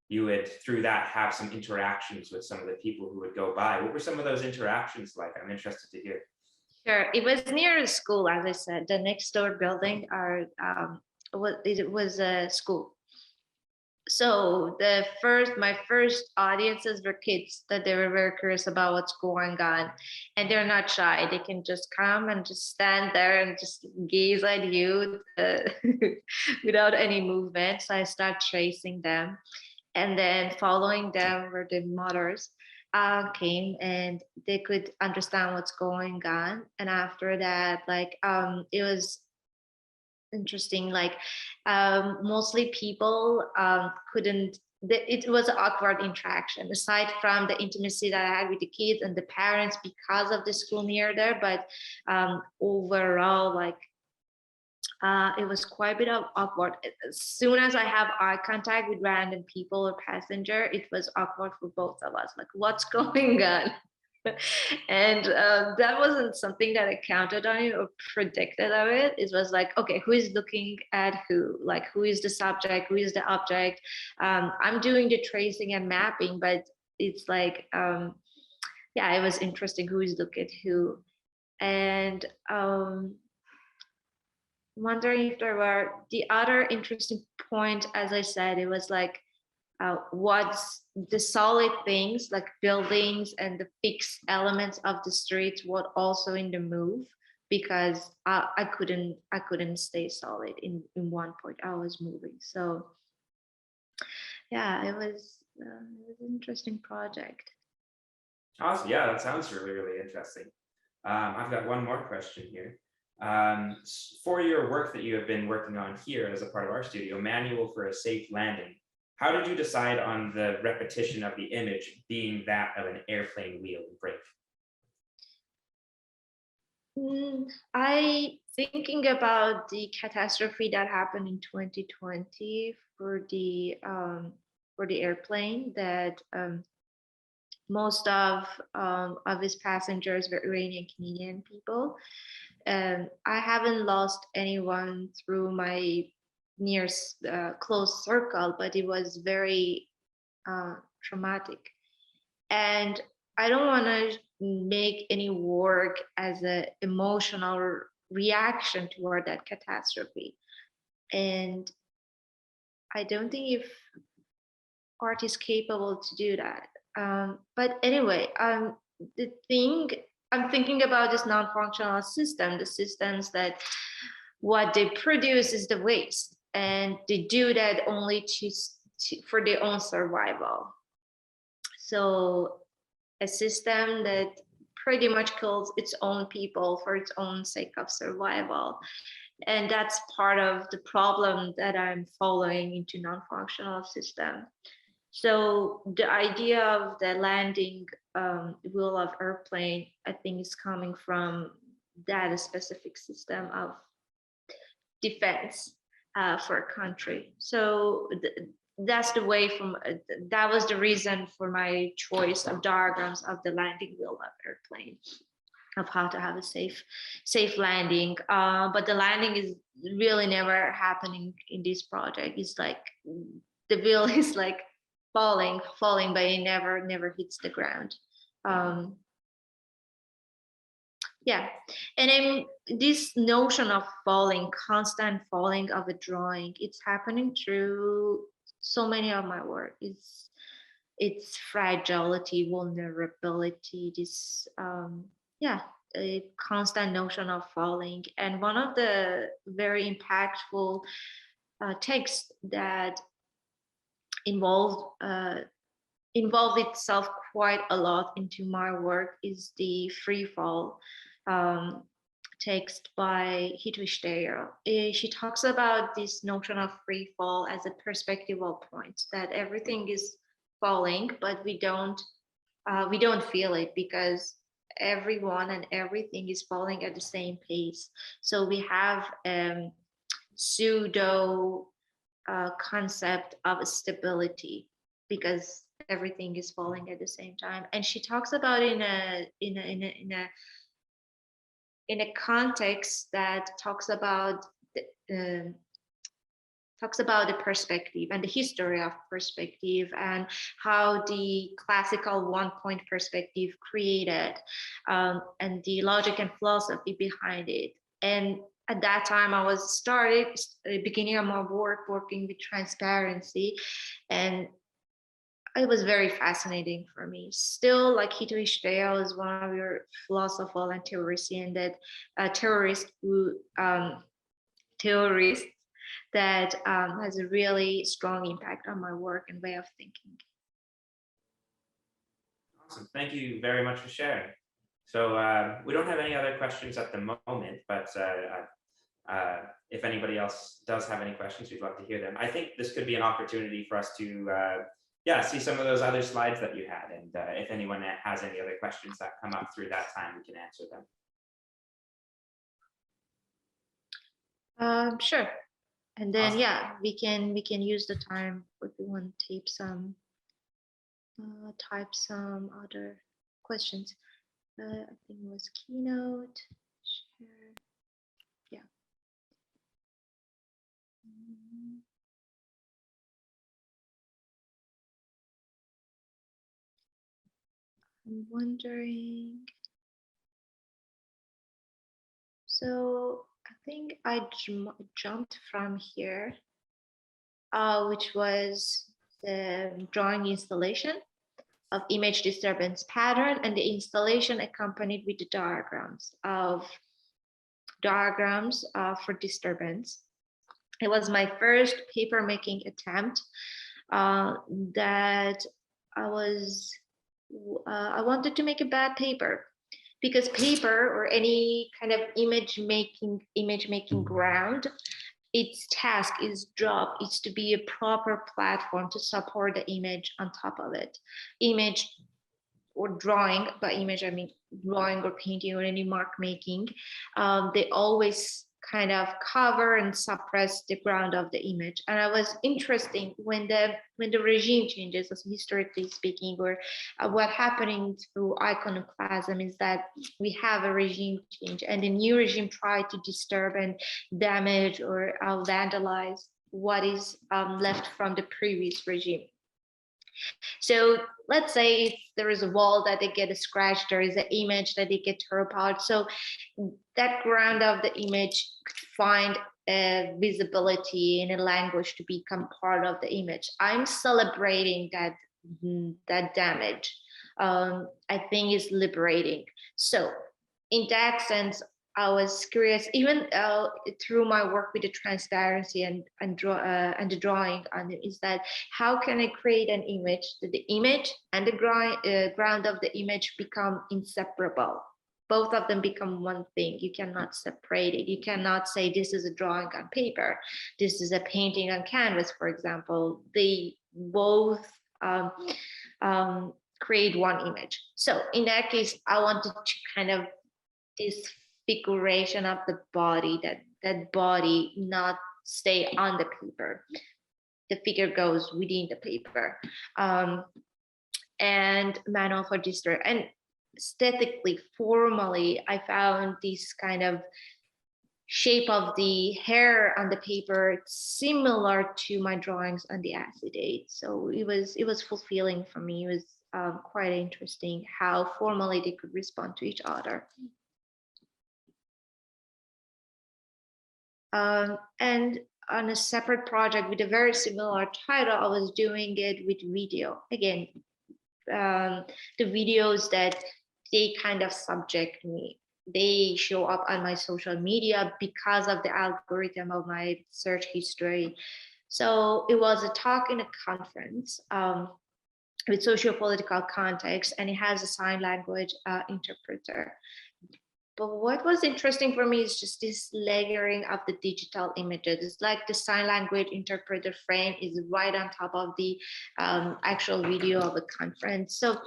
you would, through that, have some interactions with some of the people who would go by. What were some of those interactions like? I'm interested to hear. Sure, it was near a school, as I said. The next door building it was a school. So my first audiences were kids, that they were very curious about what's going on, and they're not shy. They can just come and just stand there and just gaze at you without any movement. So I start tracing them, and then following them were the mothers came, and they could understand what's going on. And after that, it was interesting, mostly people couldn't, it was an awkward interaction, aside from the intimacy that I had with the kids and the parents because of the school near there. But overall, it was quite a bit of awkward. As soon as I have eye contact with random people or passenger, it was awkward for both of us, like, what's going on? And that wasn't something that I counted on it or predicted of it. It was like, okay, who is looking at who? Like, who is the subject? Who is the object? I'm doing the tracing and mapping, but it's like, yeah, it was interesting who is looking at who. And wondering if there were the other interesting point, as I said, it was like, what's the solid things like buildings and the fixed elements of the streets, what also in the move, because I couldn't stay solid in one point. I was moving. So yeah, it was an interesting project. Awesome. Yeah, that sounds really, really interesting. I've got one more question here. For your work that you have been working on here as a part of our studio, Manual for a Safe Landing, how did you decide on the repetition of the image being that of an airplane wheel and brake? I thinking about the catastrophe that happened in 2020 for the airplane, that most of his passengers were Iranian-Canadian people. I haven't lost anyone through my near close circle, but it was very traumatic. And I don't want to make any work as an emotional reaction toward that catastrophe. And I don't think if art is capable to do that. But anyway, the thing I'm thinking about this non-functional system, the systems that what they produce is the waste, and they do that only for their own survival. So a system that pretty much kills its own people for its own sake of survival. And that's part of the problem that I'm following into non-functional system. So the idea of the landing wheel of airplane, I think, is coming from that specific system of defense for a country. So that's the way from that was the reason for my choice of diagrams of the landing wheel of airplane, of how to have a safe landing. But the landing is really never happening in this project. It's like the wheel is like falling, but it never hits the ground. Yeah, and then this notion of falling, constant falling of a drawing, it's happening through so many of my work. It's fragility, vulnerability, this a constant notion of falling. And one of the very impactful texts that involved itself quite a lot into my work is the free fall text by Hitwishteyer. She talks about this notion of free fall as a perspectival point, that everything is falling, but we don't feel it because everyone and everything is falling at the same pace. So we have pseudo concept of stability because everything is falling at the same time. And she talks about in a context that talks about the perspective and the history of perspective and how the classical one-point perspective created and the logic and philosophy behind it. And at that time, I was beginning of my work working with transparency, and it was very fascinating for me. Still, like Hitwishteyer is one of your philosophical and theorician that theorists that has a really strong impact on my work and way of thinking. Awesome. Thank you very much for sharing. So we don't have any other questions at the moment, but if anybody else does have any questions, we'd love to hear them. I think this could be an opportunity for us to see some of those other slides that you had. And if anyone has any other questions that come up through that time, we can answer them. Sure. And then, awesome. Yeah, we can use the time if we want to type some other questions. I think it was keynote. Share. Yeah. I'm wondering. So I think I jumped from here, which was the drawing installation of image disturbance pattern, and the installation accompanied with the diagrams for disturbance. It was my first paper making attempt that I wanted to make a bad paper, because paper or any kind of image making ground, its task, its job is to be a proper platform to support the image on top of it. Image or drawing, by image I mean drawing or painting or any mark making, they always kind of cover and suppress the ground of the image. And I was interesting when the regime changes, as historically speaking, or what happening through iconoclasm is that we have a regime change, and the new regime tried to disturb and damage or vandalize what is left from the previous regime. So let's say if there is a wall that they get scratched, there is an image that they get torn apart. So that ground of the image could find a visibility in a language to become part of the image. I'm celebrating that damage. I think is liberating. So in that sense, I was curious, even through my work with the transparency and the drawing on it, is that how can I create an image that the image and the ground of the image become inseparable? Both of them become one thing. You cannot separate it. You cannot say this is a drawing on paper, this is a painting on canvas, for example. They both create one image. So in that case, I wanted to kind of this figuration of the body, that body not stay on the paper. the figure goes within the paper. And manual for distort. And aesthetically, formally, I found this kind of shape of the hair on the paper similar to my drawings on the acetate. So it was fulfilling for me. It was quite interesting how formally they could respond to each other. And on a separate project with a very similar title, I was doing it with video. Again, the videos that they kind of subject me. They show up on my social media because of the algorithm of my search history. So it was a talk in a conference with socio-political context, and it has a sign language interpreter. But what was interesting for me is just this layering of the digital images. It's like the sign language interpreter frame is right on top of the actual video of a conference. So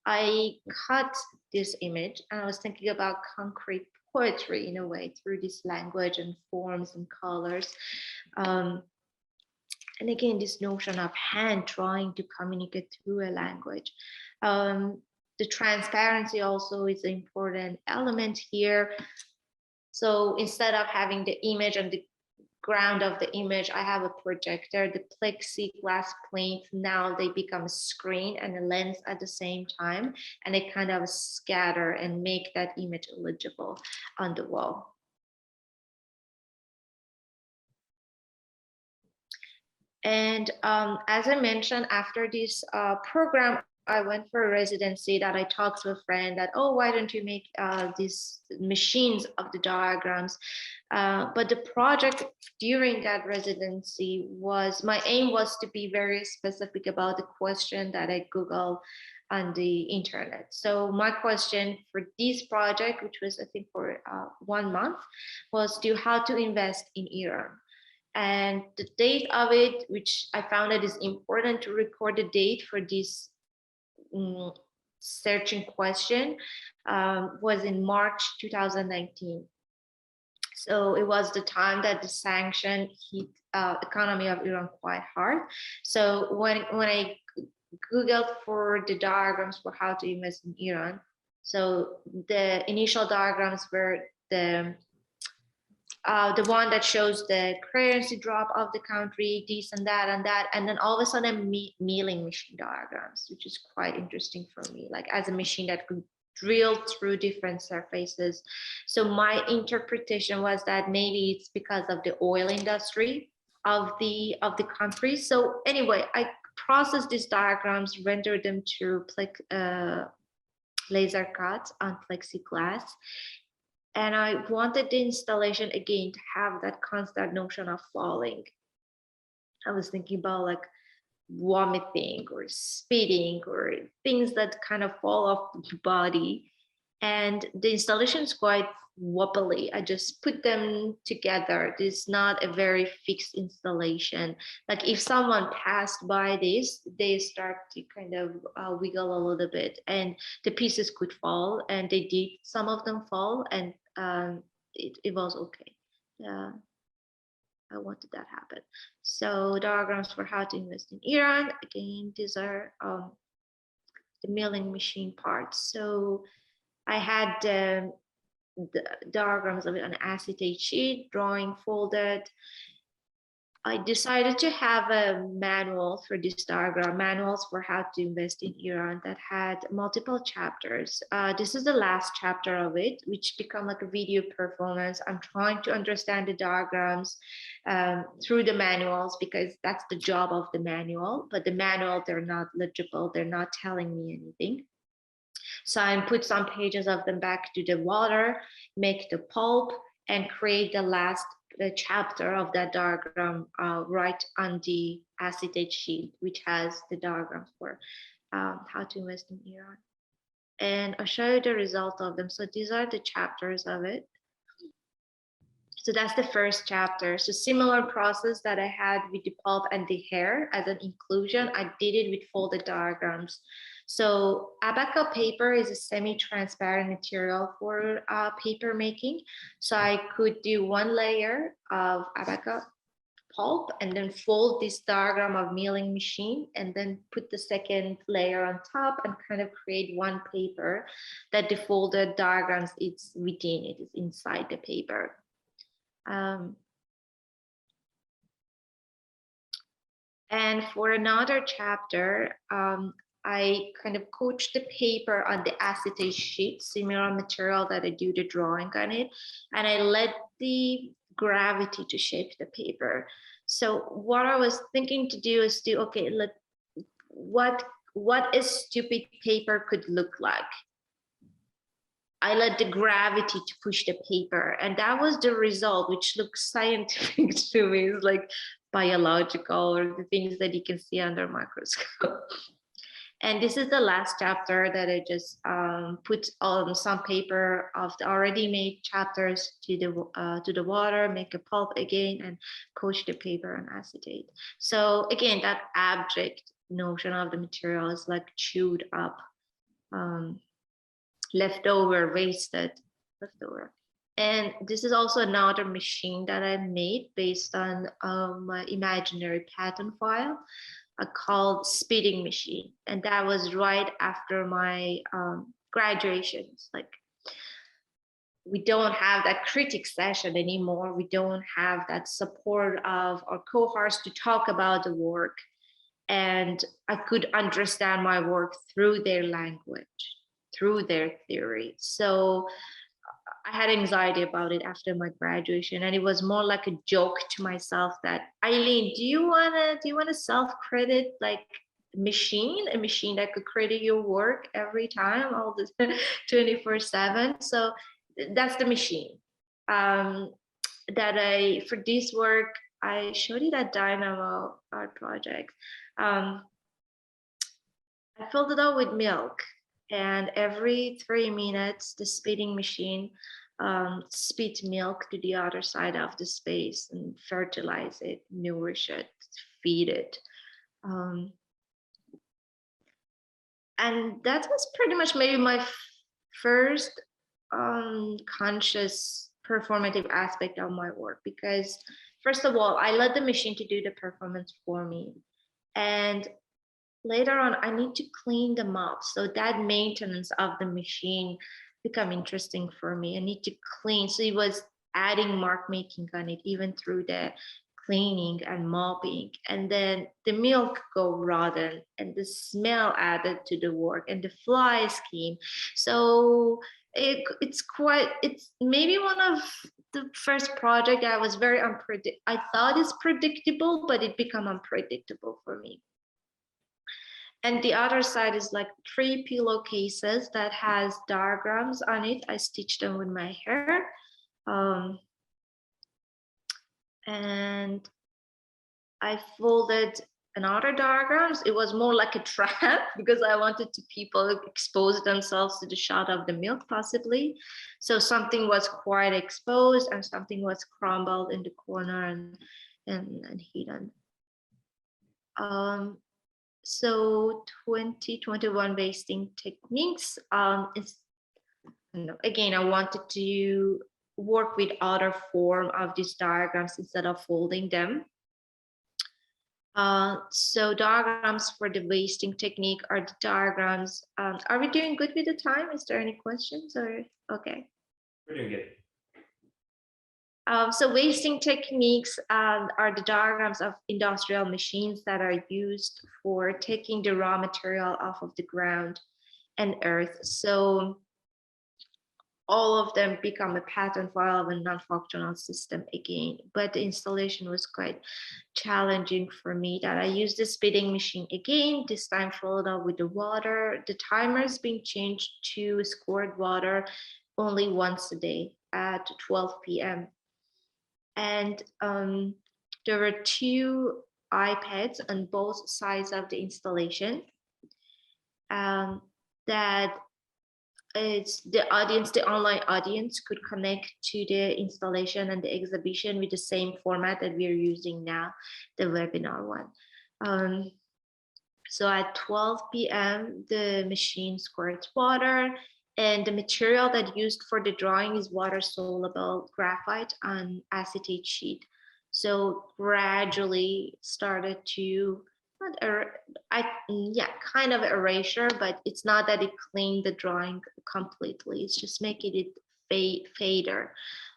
I cut this image and I was thinking about concrete poetry in a way through this language and forms and colors. And again, this notion of hand trying to communicate through a language. The transparency also is an important element here. So instead of having the image on the ground of the image, I have a projector. The plexiglass plate, now they become a screen and a lens at the same time, and they kind of scatter and make that image legible on the wall. And as I mentioned, after this program, I went for a residency that I talked to a friend that, oh, why don't you make these machines of the diagrams? But the project during that residency was, my aim was to be very specific about the question that I Googled on the internet. So my question for this project, which was I think for 1 month, was to how to invest in Iran. And the date of it, which I found it is important to record the date for this searching question, was in March 2019. So it was the time that the sanction hit economy of Iran quite hard. So when I Googled for the diagrams for how to invest in Iran, so the initial diagrams were the one that shows the currency drop of the country, this and that, and then all of a sudden milling machine diagrams, which is quite interesting for me, like as a machine that could drill through different surfaces. So my interpretation was that maybe it's because of the oil industry of the country. So anyway, I processed these diagrams, rendered them through laser cuts on plexiglass. And I wanted the installation again to have that constant notion of falling. I was thinking about like vomiting or spitting or things that kind of fall off the body. And the installation is quite wobbly. I just put them together. This is not a very fixed installation. Like if someone passed by this, they start to kind of wiggle a little bit and the pieces could fall, and they did, some of them fall, and it was okay. I wanted that happen. So diagrams for how to invest in Iran. Again, these are the milling machine parts. So I had the diagrams of it on acetate sheet, drawing folded. I decided to have a manual for this diagram, manuals for how to invest in Iran, that had multiple chapters. This is the last chapter of it, which become like a video performance. I'm trying to understand the diagrams through the manuals, because that's the job of the manual, but the manual, they're not legible. They're not telling me anything. So I put some pages of them back to the water, make the pulp, and create the last chapter of that diagram right on the acetate sheet, which has the diagrams for how to invest in Iran. And I'll show you the result of them. So these are the chapters of it. So that's the first chapter. So similar process that I had with the pulp and the hair as an inclusion, I did it with folded diagrams. So abaca paper is a semi-transparent material for paper making. So I could do one layer of abaca pulp and then fold this diagram of milling machine and then put the second layer on top and kind of create one paper that the folded diagrams it's within, it is inside the paper. And for another chapter, I kind of coached the paper on the acetate sheet, similar material that I do the drawing on it. And I let the gravity to shape the paper. So what I was thinking to do is to, okay, what a stupid paper could look like. I let the gravity to push the paper, and that was the result, which looks scientific to me. It's like biological, or the things that you can see under a microscope. And this is the last chapter that I just put on some paper of the already made chapters to the water, make a pulp again, and coach the paper on acetate. So again, that abstract notion of the material is like chewed up, leftover, wasted, leftover. And this is also another machine that I made based on my imaginary pattern file. Called spitting machine, and that was right after my graduation. It's like we don't have that critic session anymore. We don't have that support of our cohorts to talk about the work, and I could understand my work through their language, through their theory. So I had anxiety about it after my graduation, and it was more like a joke to myself that, Aileen, do you wanna self-credit like a machine that could credit your work every time, all this 24/7? So that's the machine that for this work, I showed it at Dynamo Art Projects. I filled it up with milk. And every 3 minutes, the spitting machine spit milk to the other side of the space and fertilize it, nourish it, feed it. And that was pretty much maybe my first conscious performative aspect of my work, because first of all, I let the machine to do the performance for me. And later on, I need to clean them up. So that maintenance of the machine become interesting for me. I need to clean. So it was adding mark making on it, even through the cleaning and mopping. And then the milk go rotten and the smell added to the work and the flies came. So it's maybe one of the first project I was very unpredictable. I thought it's predictable, but it became unpredictable for me. And the other side is like 3 pillowcases that has diagrams on it. I stitched them with my hair. And I folded another diagrams. It was more like a trap because I wanted to people expose themselves to the shot of the milk possibly. So something was quite exposed and something was crumbled in the corner and hidden. So 2021 wasting techniques again, I wanted to work with other form of these diagrams instead of folding them. So diagrams for the wasting technique are the diagrams. Are we doing good with the time? Is there any questions or okay? We're doing good. So wasting techniques are the diagrams of industrial machines that are used for taking the raw material off of the ground and earth. So all of them become a pattern file of a non-functional system again. But the installation was quite challenging for me that I used the spitting machine again, this time followed up with the water. The timer is being changed to squirt water only once a day at 12 p.m. And there were 2 iPads on both sides of the installation that it's the audience, the online audience could connect to the installation and the exhibition with the same format that we're using now, the webinar one. So at 12 p.m., the machine squirts water, and the material that used for the drawing is water-soluble graphite on acetate sheet. So gradually started to, kind of erasure, but it's not that it cleaned the drawing completely. It's just making it fader,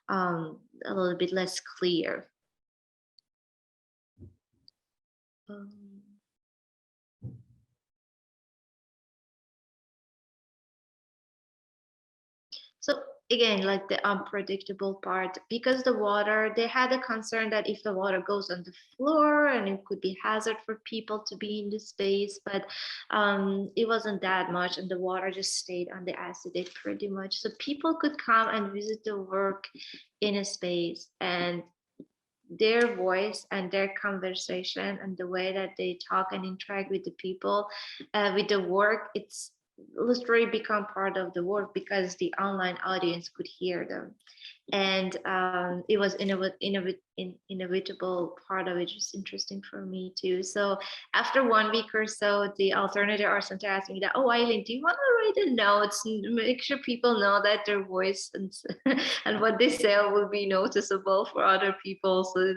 a little bit less clear. So again, like the unpredictable part, because the water, they had a concern that if the water goes on the floor and it could be hazard for people to be in the space, but it wasn't that much, and the water just stayed on the acetate pretty much. So people could come and visit the work in a space, and their voice and their conversation and the way that they talk and interact with the people, with the work, it's literally become part of the work because the online audience could hear them. And it was inevitable part of it, just interesting for me too. So after 1 week or so, the Alternator Art Centre asked me that, oh, Aileen, do you want to write the notes and make sure people know that their voice and, and what they say will be noticeable for other people? So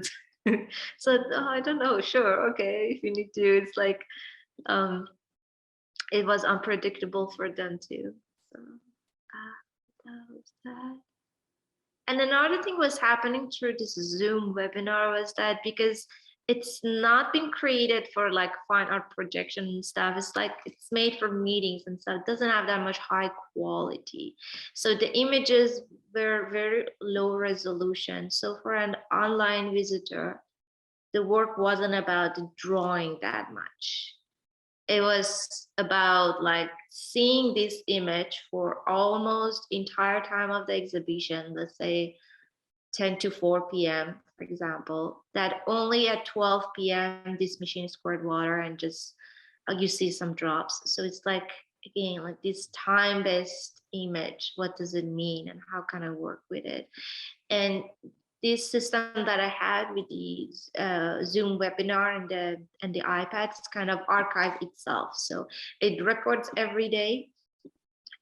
so I don't know, sure, okay, if you need to. It's like it was unpredictable for them too. So that was that. And another thing was happening through this Zoom webinar was that because it's not been created for like fine art projection and stuff, it's like it's made for meetings and stuff. It doesn't have that much high quality. So the images were very low resolution. So for an online visitor, the work wasn't about the drawing that much. It was about like seeing this image for almost entire time of the exhibition, let's say 10 to 4 p.m., for example, that only at 12 p.m. this machine squirt water and just you see some drops. So it's like, again, like this time-based image, what does it mean and how can I work with it? And this system that I had with the Zoom webinar and the iPad, it's kind of archive itself. So it records every day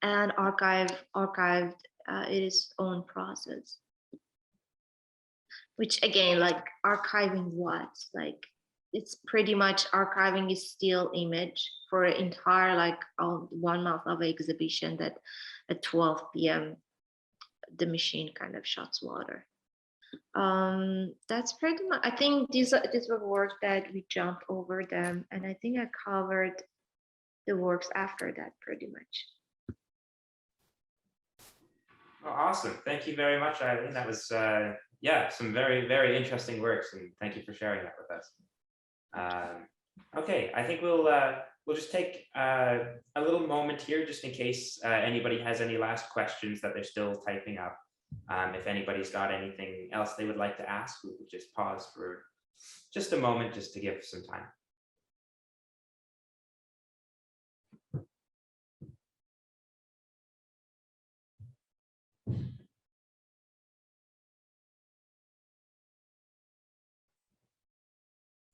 and archived its own process. Which again, like archiving what? Like it's pretty much archiving a still image for an entire like 1 month of exhibition that at 12 p.m. the machine kind of shuts water. That's pretty much, I think these were works that we jumped over them, and I think I covered the works after that pretty much. Oh, awesome. Thank you very much, Aileen. That was yeah, some very, very interesting works, and thank you for sharing that with us. Okay, I think we'll just take a little moment here just in case anybody has any last questions that they're still typing up. If anybody's got anything else they would like to ask, we would just pause for just a moment just to give some time.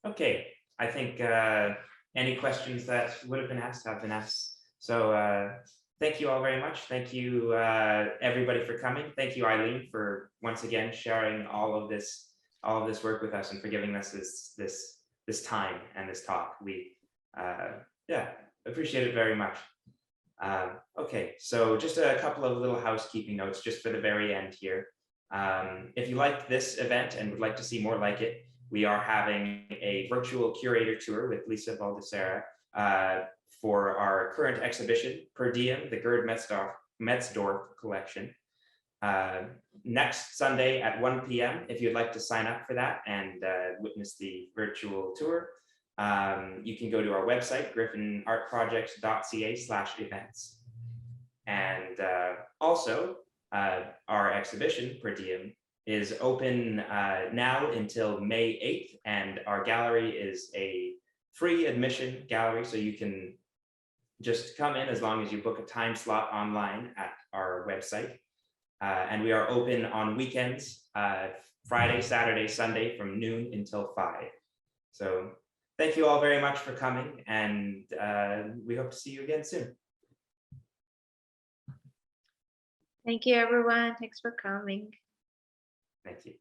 Okay, I think any questions that would have been asked have been asked. So thank you all very much. Thank you everybody for coming. Thank you, Aileen, for once again sharing all of this work with us and for giving us this time and this talk. We yeah, appreciate it very much. Okay, so just a couple of little housekeeping notes just for the very end here. If you liked this event and would like to see more like it, we are having a virtual curator tour with Lisa Baldessera for our current exhibition, Per Diem, the Gerd Metzdorf collection. Next Sunday at 1 p.m. if you'd like to sign up for that and witness the virtual tour, you can go to our website, griffinartprojects.ca/events. And also our exhibition, Per Diem, is open now until May 8th, and our gallery is a free admission gallery, so you can just come in as long as you book a time slot online at our website. And we are open on weekends, Friday, Saturday, Sunday from noon until 5. So thank you all very much for coming, and we hope to see you again soon. Thank you, everyone. Thanks for coming. Thank you.